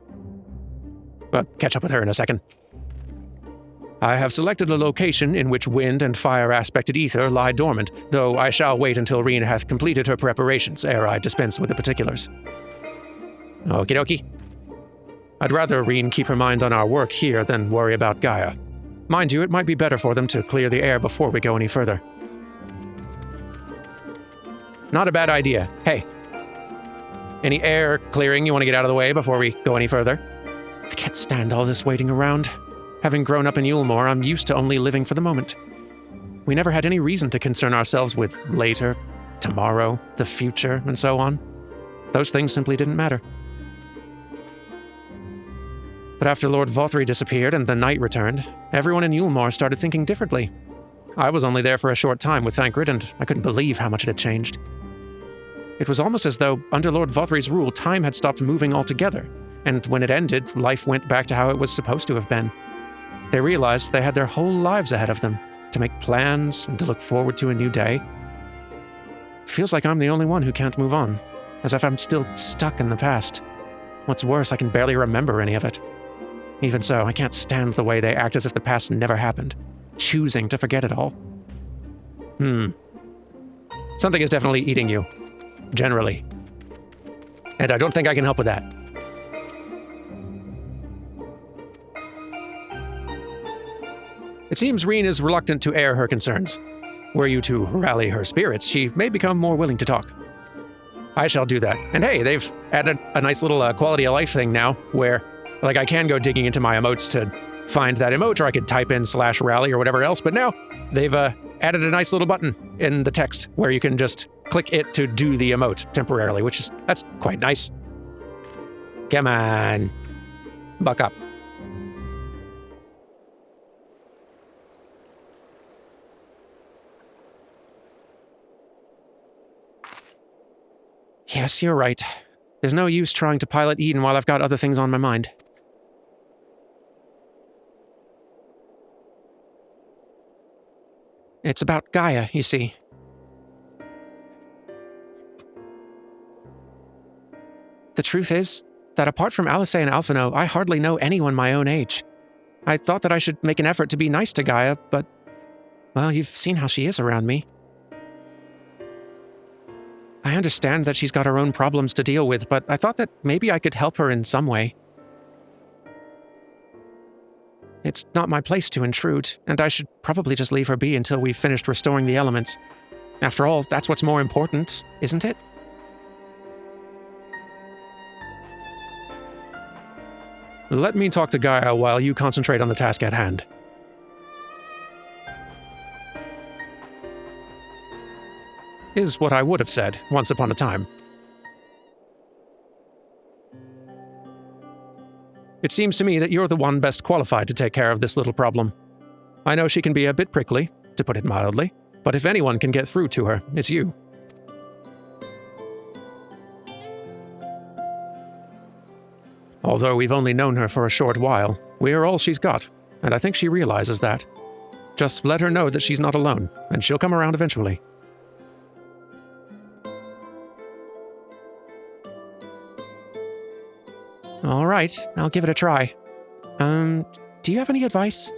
Well, catch up with her in a second. I have selected a location in which wind and fire-aspected ether lie dormant, though I shall wait until Reen hath completed her preparations ere I dispense with the particulars. Okie dokie. I'd rather Reen keep her mind on our work here than worry about Gaia. Mind you, it might be better for them to clear the air before we go any further. Not a bad idea. Hey. Any air clearing you want to get out of the way before we go any further? I can't stand all this waiting around. Having grown up in Yulmore, I'm used to only living for the moment. We never had any reason to concern ourselves with later, tomorrow, the future, and so on. Those things simply didn't matter. But after Lord Vothry disappeared and the night returned, everyone in Yulmore started thinking differently. I was only there for a short time with Thancred, and I couldn't believe how much it had changed. It was almost as though, under Lord Vothry's rule, time had stopped moving altogether, and when it ended, life went back to how it was supposed to have been. They realized they had their whole lives ahead of them, to make plans and to look forward to a new day. It feels like I'm the only one who can't move on, as if I'm still stuck in the past. What's worse, I can barely remember any of it. Even so, I can't stand the way they act as if the past never happened, choosing to forget it all. Something is definitely eating you. Generally. And I don't think I can help with that. It seems Reen is reluctant to air her concerns. Were you to rally her spirits, she may become more willing to talk. I shall do that. And hey, they've added a nice little quality of life thing now, where, like, I can go digging into my emotes to find that emote, or I could type in /rally or whatever else, but now they've added a nice little button in the text where you can just click it to do the emote temporarily, that's quite nice. Come on. Buck up. Yes, you're right. There's no use trying to pilot Eden while I've got other things on my mind. It's about Gaia, you see. The truth is that apart from Alice and Alphino, I hardly know anyone my own age. I thought that I should make an effort to be nice to Gaia, but, well, you've seen how she is around me. I understand that she's got her own problems to deal with, but I thought that maybe I could help her in some way. It's not my place to intrude, and I should probably just leave her be until we've finished restoring the elements. After all, that's what's more important, isn't it? Let me talk to Gaia while you concentrate on the task at hand. Is what I would have said once upon a time. It seems to me that you're the one best qualified to take care of this little problem. I know she can be a bit prickly, to put it mildly, but if anyone can get through to her, it's you. Although we've only known her for a short while, we're all she's got, and I think she realizes that. Just let her know that she's not alone, and she'll come around eventually. All right, I'll give it a try. Do you have any advice?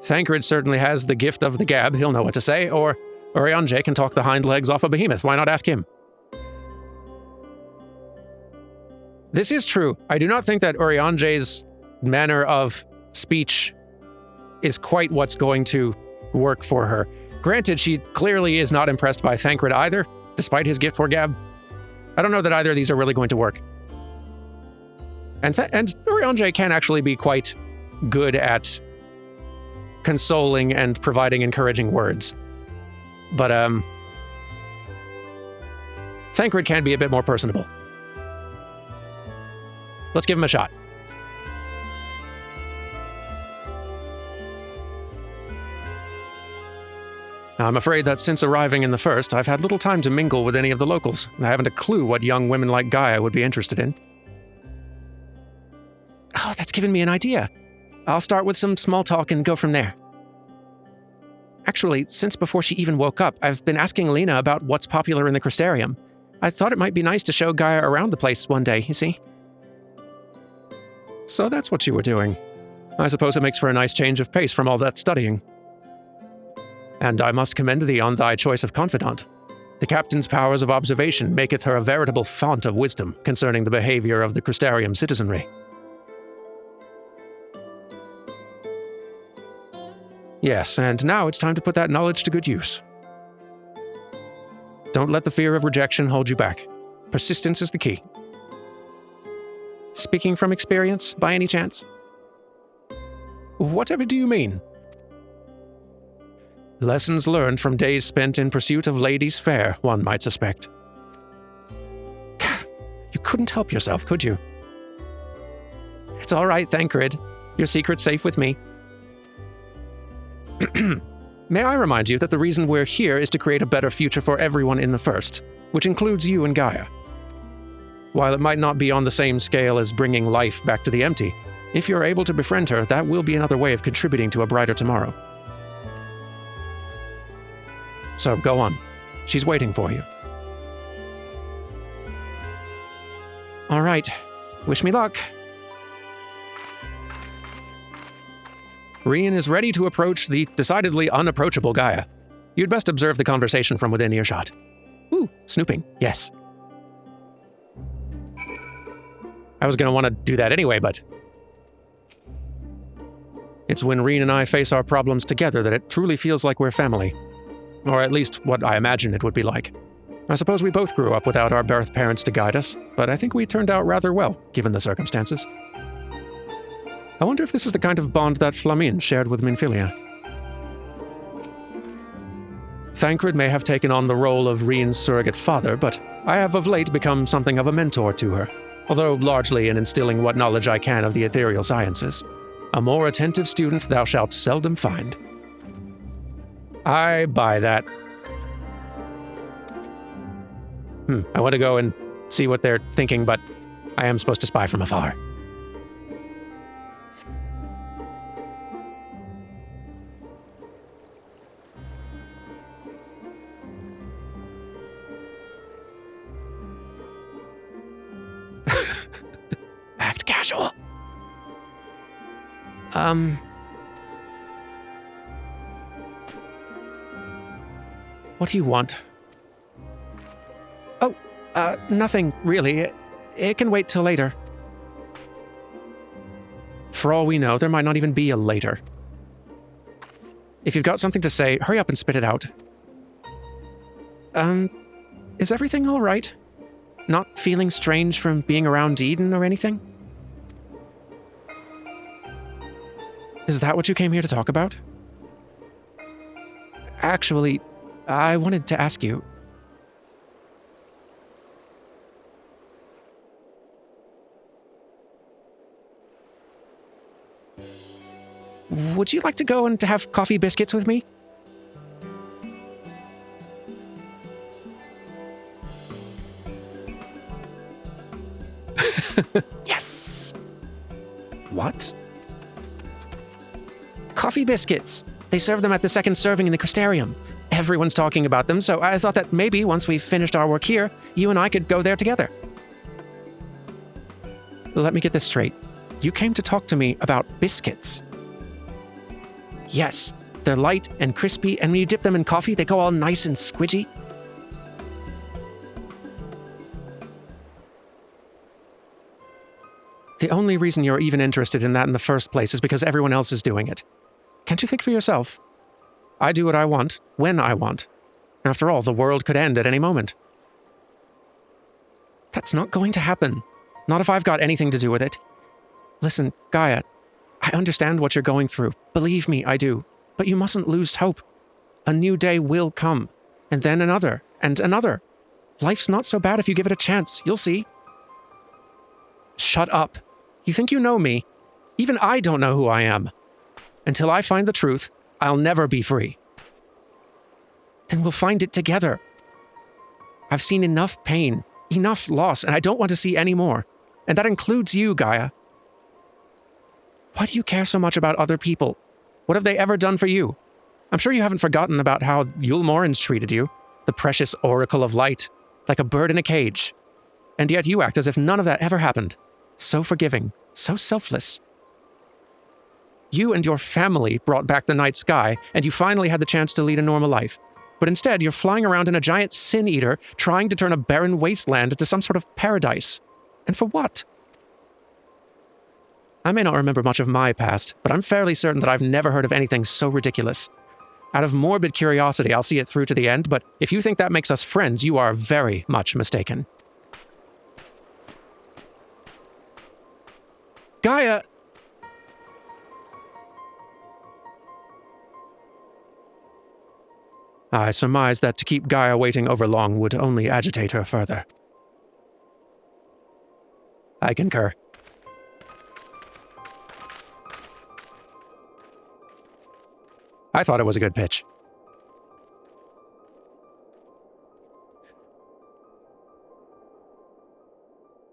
Thancred certainly has the gift of the gab, he'll know what to say, or Urianger can talk the hind legs off a behemoth, why not ask him? This is true. I do not think that Urianger's manner of speech is quite what's going to work for her. Granted, she clearly is not impressed by Thancred either, despite his gift for gab. I don't know that either of these are really going to work. And Urianger can actually be quite good at consoling and providing encouraging words. But, Thancred can be a bit more personable. Let's give him a shot. I'm afraid that since arriving in the first, I've had little time to mingle with any of the locals. I haven't a clue what young women like Gaia would be interested in. Oh, that's given me an idea. I'll start with some small talk and go from there. Actually, since before she even woke up, I've been asking Lena about what's popular in the Crystarium. I thought it might be nice to show Gaia around the place one day, you see? So that's what you were doing. I suppose it makes for a nice change of pace from all that studying. And I must commend thee on thy choice of confidant. The captain's powers of observation maketh her a veritable font of wisdom concerning the behavior of the Crystarium citizenry. Yes, and now it's time to put that knowledge to good use. Don't let the fear of rejection hold you back. Persistence is the key. Speaking from experience, by any chance? Whatever do you mean? Lessons learned from days spent in pursuit of ladies fair, one might suspect. You couldn't help yourself, could you? It's all right, Thancred. Your secret's safe with me. May I remind you that the reason we're here is to create a better future for everyone in the first, which includes you and Gaia. While it might not be on the same scale as bringing life back to the empty, if you're able to befriend her, that will be another way of contributing to a brighter tomorrow. So go on. She's waiting for you. All right. Wish me luck. Rian is ready to approach the decidedly unapproachable Gaia. You'd best observe the conversation from within earshot. Ooh, snooping. Yes. I was going to want to do that anyway, but it's when Rian and I face our problems together that it truly feels like we're family. Or at least what I imagine it would be like. I suppose we both grew up without our birth parents to guide us, but I think we turned out rather well, given the circumstances. I wonder if this is the kind of bond that Flamin shared with Minfilia. Thancred may have taken on the role of Rian's surrogate father, but I have of late become something of a mentor to her, although largely in instilling what knowledge I can of the ethereal sciences. A more attentive student thou shalt seldom find. I buy that. I want to go and see what they're thinking, but I am supposed to spy from afar. Act casual. What do you want? Oh, nothing, really. It can wait till later. For all we know, there might not even be a later. If you've got something to say, hurry up and spit it out. Is everything all right? Not feeling strange from being around Eden or anything? Is that what you came here to talk about? Actually, I wanted to ask you. Would you like to go and have coffee biscuits with me? Yes! What? Coffee biscuits. They serve them at the second serving in the Crystarium. Everyone's talking about them, so I thought that maybe once we've finished our work here, you and I could go there together. Let me get this straight. You came to talk to me about biscuits. Yes, they're light and crispy, and when you dip them in coffee, they go all nice and squidgy. The only reason you're even interested in that in the first place is because everyone else is doing it. Can't you think for yourself? I do what I want, when I want. After all, the world could end at any moment. That's not going to happen. Not if I've got anything to do with it. Listen, Gaia, I understand what you're going through. Believe me, I do. But you mustn't lose hope. A new day will come. And then another, and another. Life's not so bad if you give it a chance. You'll see. Shut up. You think you know me? Even I don't know who I am. Until I find the truth, I'll never be free. Then we'll find it together. I've seen enough pain, enough loss, and I don't want to see any more. And that includes you, Gaia. Why do you care so much about other people? What have they ever done for you? I'm sure you haven't forgotten about how Yulmorin's treated you, the precious oracle of light, like a bird in a cage. And yet you act as if none of that ever happened. So forgiving, so selfless. You and your family brought back the night sky, and you finally had the chance to lead a normal life. But instead, you're flying around in a giant sin-eater, trying to turn a barren wasteland into some sort of paradise. And for what? I may not remember much of my past, but I'm fairly certain that I've never heard of anything so ridiculous. Out of morbid curiosity, I'll see it through to the end, but if you think that makes us friends, you are very much mistaken. Gaia! I surmise that to keep Gaia waiting overlong would only agitate her further. I concur. I thought it was a good pitch.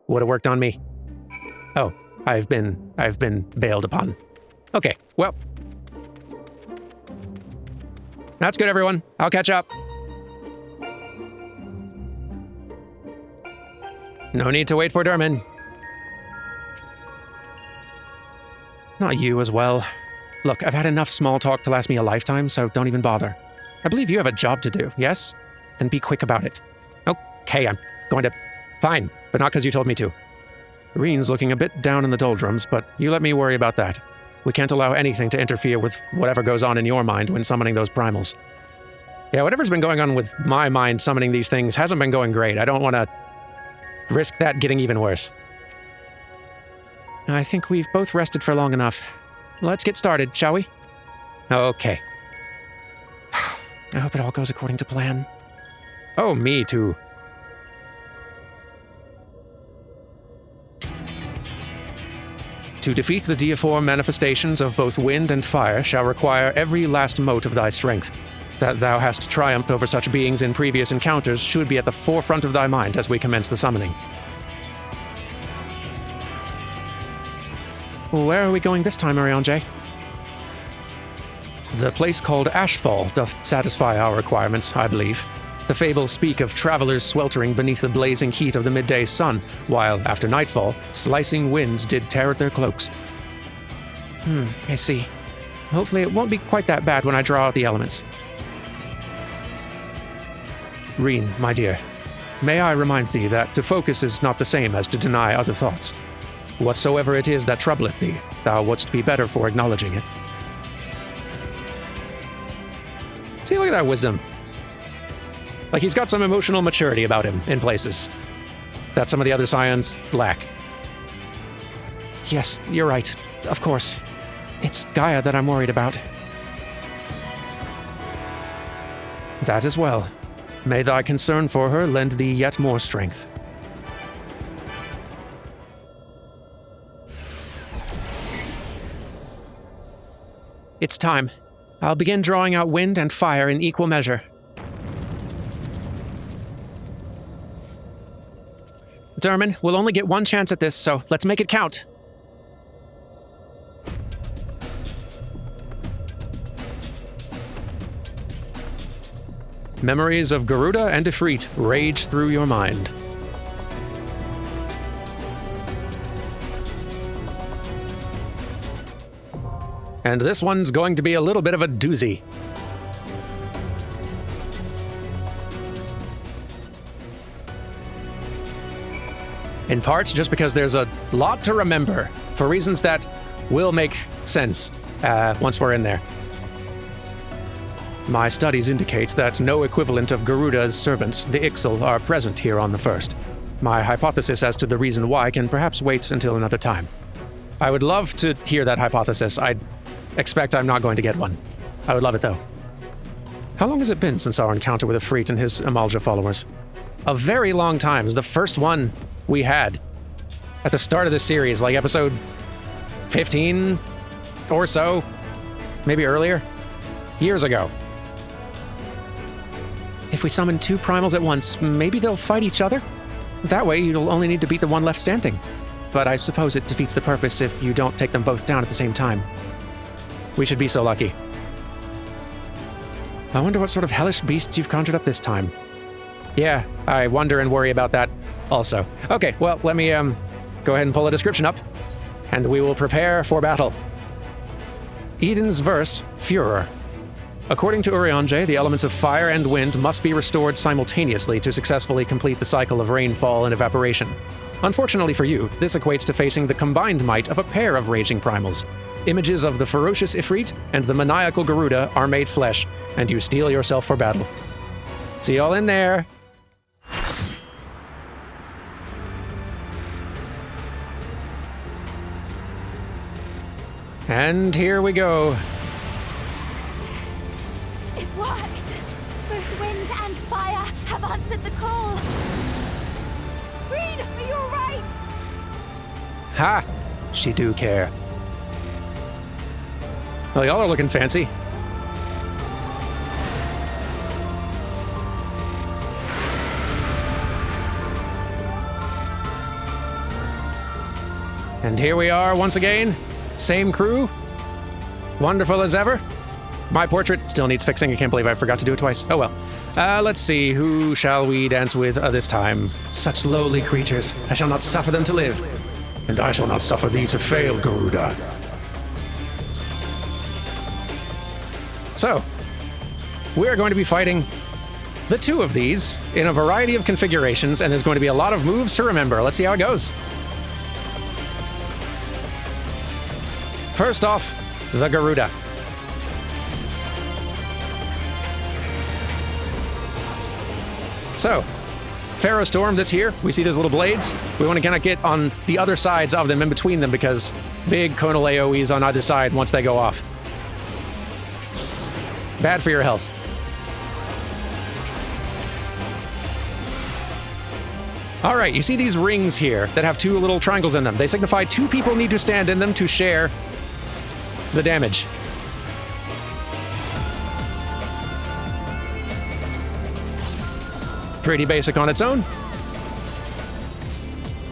Would have worked on me. Oh, I've been bailed upon. Okay, well. That's good, everyone. I'll catch up. No need to wait for Dermin. Not you as well. Look, I've had enough small talk to last me a lifetime, so don't even bother. I believe you have a job to do, yes? Then be quick about it. Okay, I'm going to... Fine, but not because you told me to. Reen's looking a bit down in the doldrums, but you let me worry about that. We can't allow anything to interfere with whatever goes on in your mind when summoning those primals. Yeah, whatever's been going on with my mind summoning these things hasn't been going great. I don't want to risk that getting even worse. I think we've both rested for long enough. Let's get started, shall we? Okay. I hope it all goes according to plan. Oh, me too. To defeat the deiform manifestations of both wind and fire shall require every last mote of thy strength. That thou hast triumphed over such beings in previous encounters should be at the forefront of thy mind as we commence the summoning. Where are we going this time, Ariane? The place called Ashfall doth satisfy our requirements, I believe. The fables speak of travelers sweltering beneath the blazing heat of the midday sun, while, after nightfall, slicing winds did tear at their cloaks. I see. Hopefully it won't be quite that bad when I draw out the elements. Reen, my dear, may I remind thee that to focus is not the same as to deny other thoughts. Whatsoever it is that troubleth thee, thou wouldst be better for acknowledging it. See, look at that wisdom. Like, he's got some emotional maturity about him in places that some of the other scions lack. Yes, you're right. Of course. It's Gaia that I'm worried about. That as well. May thy concern for her lend thee yet more strength. It's time. I'll begin drawing out wind and fire in equal measure. Dermin, we'll only get one chance at this, so let's make it count. Memories of Garuda and Ifrit rage through your mind. And this one's going to be a little bit of a doozy. In part, just because there's a lot to remember, for reasons that will make sense once we're in there. My studies indicate that no equivalent of Garuda's servants, the Ixal, are present here on the first. My hypothesis as to the reason why can perhaps wait until another time. I would love to hear that hypothesis. I expect I'm not going to get one. I would love it, though. How long has it been since our encounter with Ifrit and his Amalja followers? A very long time. It was the first one we had at the start of the series, like episode 15 or so, maybe earlier, years ago. If we summon two primals at once, maybe they'll fight each other? That way you'll only need to beat the one left standing. But I suppose it defeats the purpose if you don't take them both down at the same time. We should be so lucky. I wonder what sort of hellish beasts you've conjured up this time. Yeah, I wonder and worry about that also. Okay, well, let me go ahead and pull a description up, and we will prepare for battle. Eden's verse, Furor. According to Urianger, the elements of fire and wind must be restored simultaneously to successfully complete the cycle of rainfall and evaporation. Unfortunately for you, this equates to facing the combined might of a pair of raging primals. Images of the ferocious Ifrit and the maniacal Garuda are made flesh, and you steel yourself for battle. See y'all in there! And here we go. It worked! Both wind and fire have answered the call! Green, are you alright? Ha! She do care. Well, y'all are looking fancy. And here we are once again. Same crew. Wonderful as ever. My portrait still needs fixing. I can't believe I forgot to do it twice. Oh well. Let's see. Who shall we dance with this time? Such lowly creatures. I shall not suffer them to live. And I shall not suffer thee to fail, Garuda. So, we're going to be fighting the two of these in a variety of configurations, and there's going to be a lot of moves to remember. Let's see how it goes. First off, the Garuda. So, Faerie, this here, we see those little blades. We want to kind of get on the other sides of them, in between them, because big conal AoEs on either side once they go off. Bad for your health. All right, you see these rings here that have two little triangles in them. They signify two people need to stand in them to share the damage. Pretty basic on its own.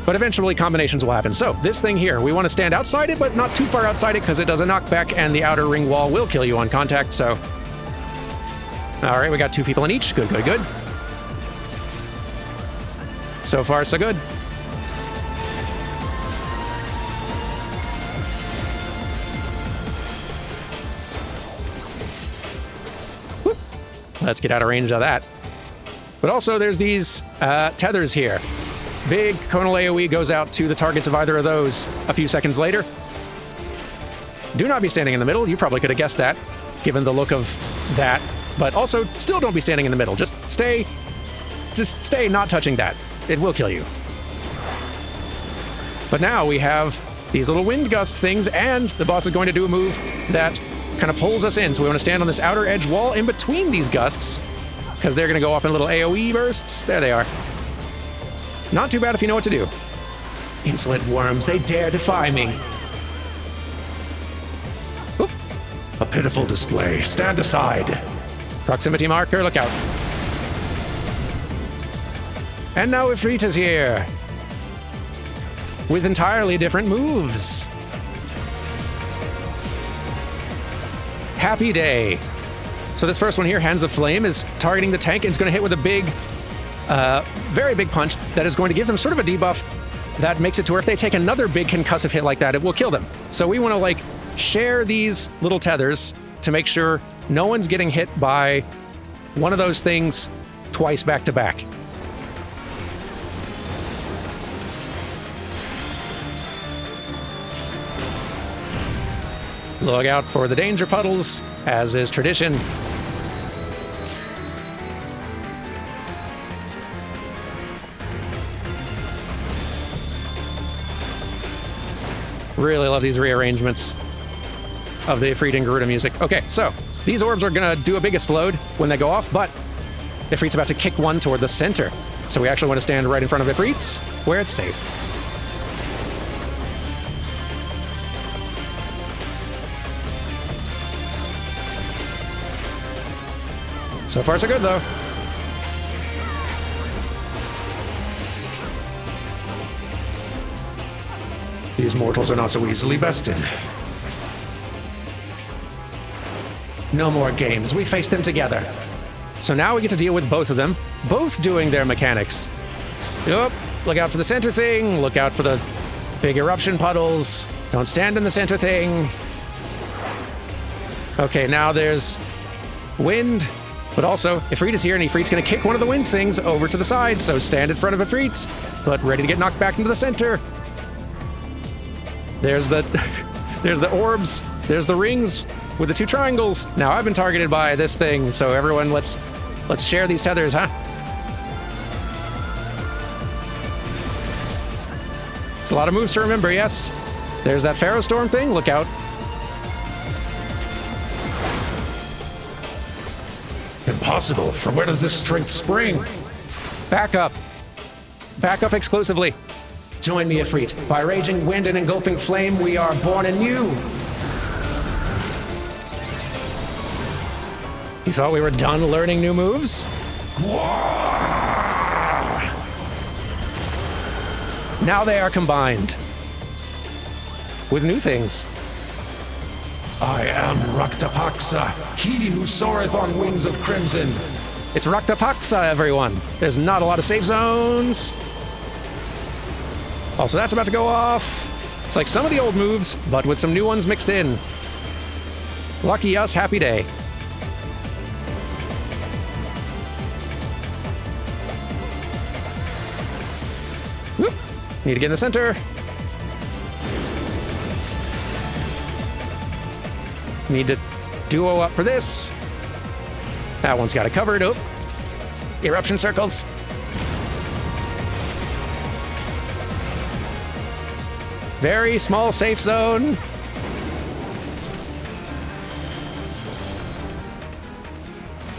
But eventually combinations will happen. So this thing here, we want to stand outside it, but not too far outside it because it does a knockback and the outer ring wall will kill you on contact, so. All right, we got two people in each. Good, good, good. So far, so good. Whoop. Let's get out of range of that. But also, there's these tethers here. Big conal AoE goes out to the targets of either of those a few seconds later. Do not be standing in the middle. You probably could have guessed that, given the look of that. But also, still don't be standing in the middle. Just stay not touching that. It will kill you. But now we have these little wind gust things, and the boss is going to do a move that kind of pulls us in. So we want to stand on this outer edge wall in between these gusts, because they're going to go off in little AoE bursts. There they are. Not too bad if you know what to do. Insolent worms, they dare defy me. Oop. A pitiful display. Stand aside. Proximity marker, look out. And now Ifrita's here. With entirely different moves. Happy day. So this first one here, Hands of Flame, is targeting the tank and it's going to hit with a big, very big punch that is going to give them sort of a debuff that makes it to where if they take another big concussive hit like that, it will kill them. So we want to like share these little tethers to make sure no one's getting hit by one of those things twice back to back. Look out for the danger puddles, as is tradition. Really love these rearrangements of the Ifrit and Garuda music. Okay, so these orbs are gonna do a big explode when they go off, but Ifrit's about to kick one toward the center. So we actually want to stand right in front of Ifrit, where it's safe. So far, so good, though. These mortals are not so easily bested. No more games. We face them together. So now we get to deal with both of them, both doing their mechanics. Yup. Look out for the center thing. Look out for the big eruption puddles. Don't stand in the center thing. Okay, now there's wind. But also, Ifrit is here, and Ifrit's going to kick one of the wind things over to the side, so stand in front of Ifrit, but ready to get knocked back into the center. There's the orbs. There's the rings with the two triangles. Now I've been targeted by this thing, so everyone, let's share these tethers, huh? It's a lot of moves to remember, yes. There's that Faerie thing. Look out. Impossible. From where does this strength spring? Back up. Back up exclusively. Join me, Ifrit. By raging wind and engulfing flame, we are born anew. You thought we were done learning new moves? Now they are combined with new things. I am Raktapaxa, he who soareth on wings of crimson. It's Raktapaxa, everyone. There's not a lot of safe zones. Also, that's about to go off. It's like some of the old moves, but with some new ones mixed in. Lucky us, happy day. Whoop. Need to get in the center. Need to duo up for this. That one's got it covered. Oh, eruption circles. Very small safe zone.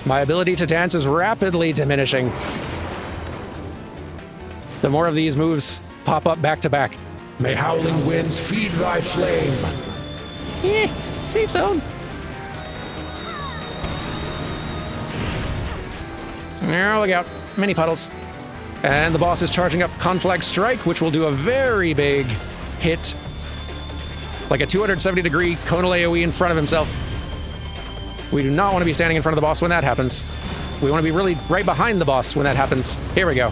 My ability to dance is rapidly diminishing. The more of these moves pop up back to back. May howling winds feed thy flame. Safe zone. Oh, look out. Mini puddles. And the boss is charging up Conflag Strike, which will do a very big hit. Like a 270-degree conal AoE in front of himself. We do not want to be standing in front of the boss when that happens. We want to be really right behind the boss when that happens. Here we go.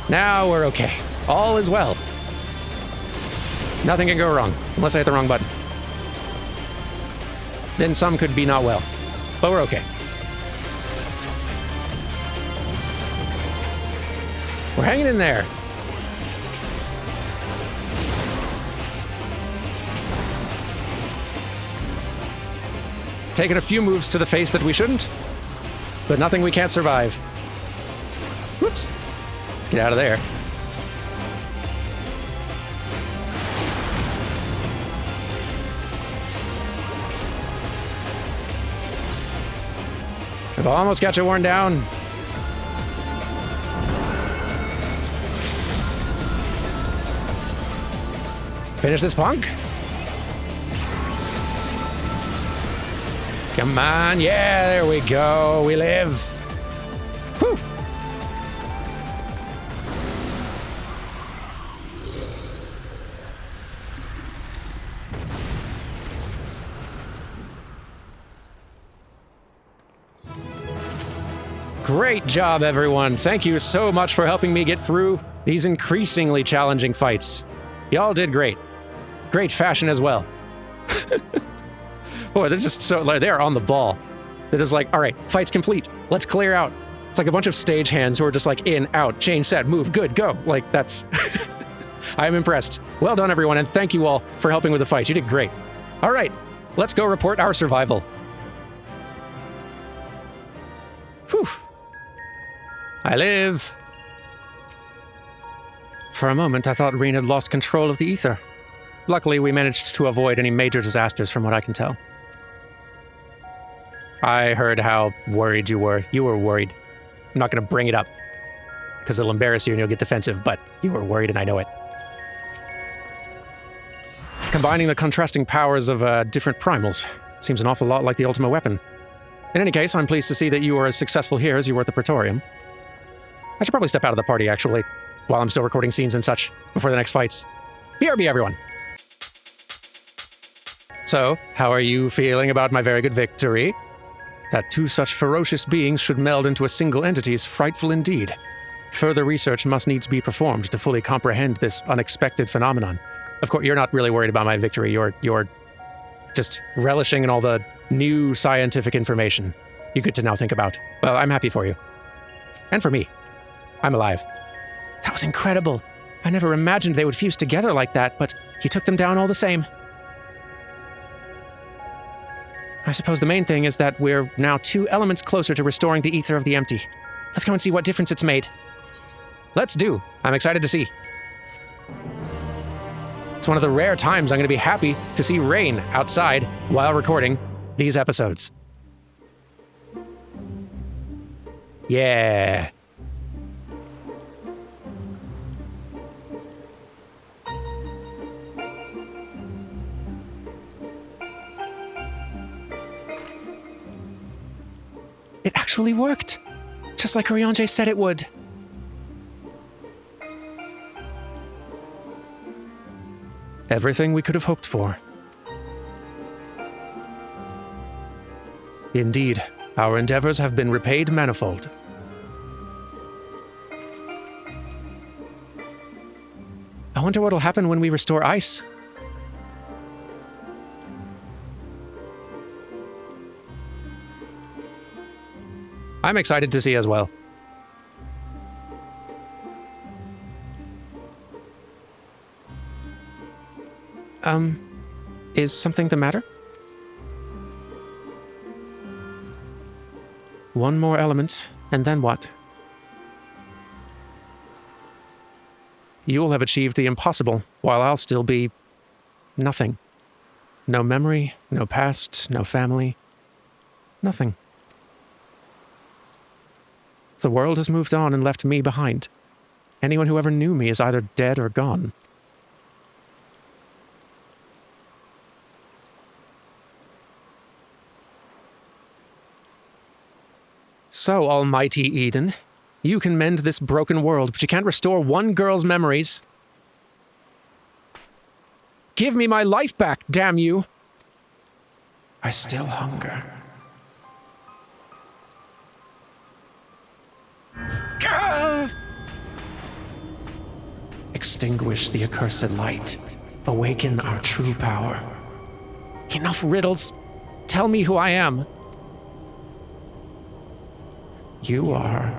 Now we're okay. All is well. Nothing can go wrong, unless I hit the wrong button. Then some could be not well. But we're okay. We're hanging in there. Taking a few moves to the face that we shouldn't, but nothing we can't survive. Whoops. Let's get out of there. I've almost got you worn down. Finish this punk. Come on, yeah, there we go. We live. Whew. Great job, everyone. Thank you so much for helping me get through these increasingly challenging fights. Y'all did great. Great fashion as well. Boy, they're just so, like, they're on the ball. They're just like, all right, fight's complete. Let's clear out. It's like a bunch of stage hands who are just like in, out, change, set, move, good, go. Like, that's... I'm impressed. Well done, everyone, and thank you all for helping with the fight. You did great. All right, let's go report our survival. Whew. I live. For a moment, I thought Reen had lost control of the ether. Luckily, we managed to avoid any major disasters from what I can tell. I heard how worried you were. You were worried. I'm not going to bring it up, because it'll embarrass you and you'll get defensive, but you were worried and I know it. Combining the contrasting powers of different primals seems an awful lot like the ultimate weapon. In any case, I'm pleased to see that you were as successful here as you were at the Praetorium. I should probably step out of the party, actually, while I'm still recording scenes and such, before the next fights. BRB, everyone! So, how are you feeling about my very good victory? That two such ferocious beings should meld into a single entity is frightful indeed. Further research must needs be performed to fully comprehend this unexpected phenomenon. Of course, you're not really worried about my victory. You're just relishing in all the new scientific information you get to now think about. Well, I'm happy for you. And for me. I'm alive. That was incredible. I never imagined they would fuse together like that, but you took them down all the same. I suppose the main thing is that we're now 2 elements closer to restoring the ether of the empty. Let's go and see what difference it's made. Let's do. I'm excited to see. It's one of the rare times I'm going to be happy to see rain outside while recording these episodes. Yeah. It actually worked, just like Oriange said it would. Everything we could have hoped for. Indeed, our endeavors have been repaid manifold. I wonder what'll happen when we restore ice. I'm excited to see as well. Is something the matter? One more element, and then what? You'll have achieved the impossible, while I'll still be... nothing. No memory, no past, no family. Nothing. The world has moved on and left me behind. Anyone who ever knew me is either dead or gone. So, almighty Eden, you can mend this broken world, but you can't restore one girl's memories. Give me my life back, damn you! I still hunger. Extinguish the accursed light. Awaken our true power. Enough riddles. Tell me who I am. You are...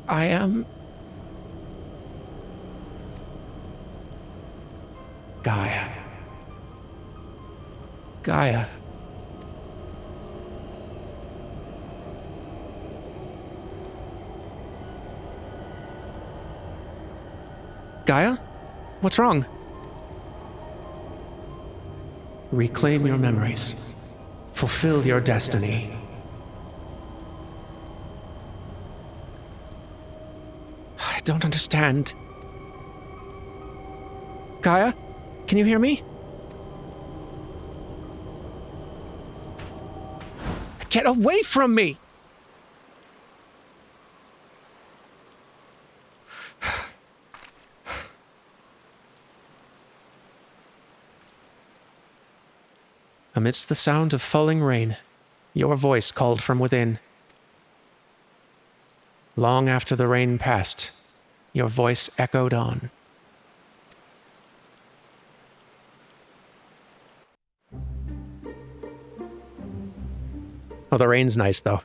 I am... Gaia. Gaia. Gaia? What's wrong? Reclaim your memories. Fulfill your destiny. I don't understand. Gaia? Can you hear me? Get away from me! Amidst the sound of falling rain, your voice called from within. Long after the rain passed, your voice echoed on. Oh, the rain's nice, though.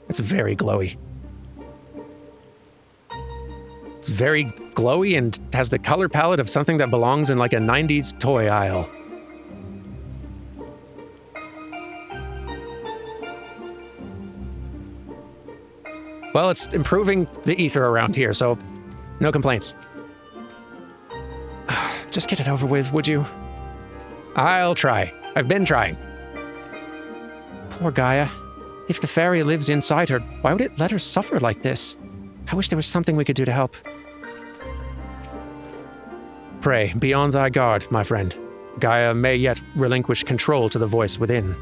It's very glowy. It's very glowy and has the color palette of something that belongs in like a 90s toy aisle. Well, it's improving the ether around here, so no complaints. Just get it over with, would you? I'll try. I've been trying. Poor Gaia. If the Faerie lives inside her, why would it let her suffer like this? I wish there was something we could do to help. Pray, be on thy guard, my friend. Gaia may yet relinquish control to the voice within.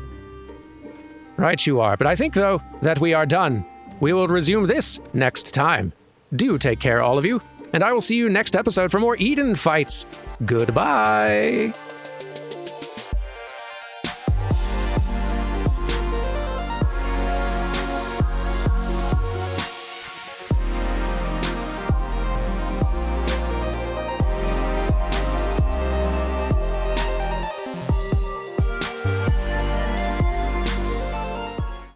Right you are, but I think, though, that we are done. We will resume this next time. Do take care, all of you, and I will see you next episode for more Eden fights. Goodbye!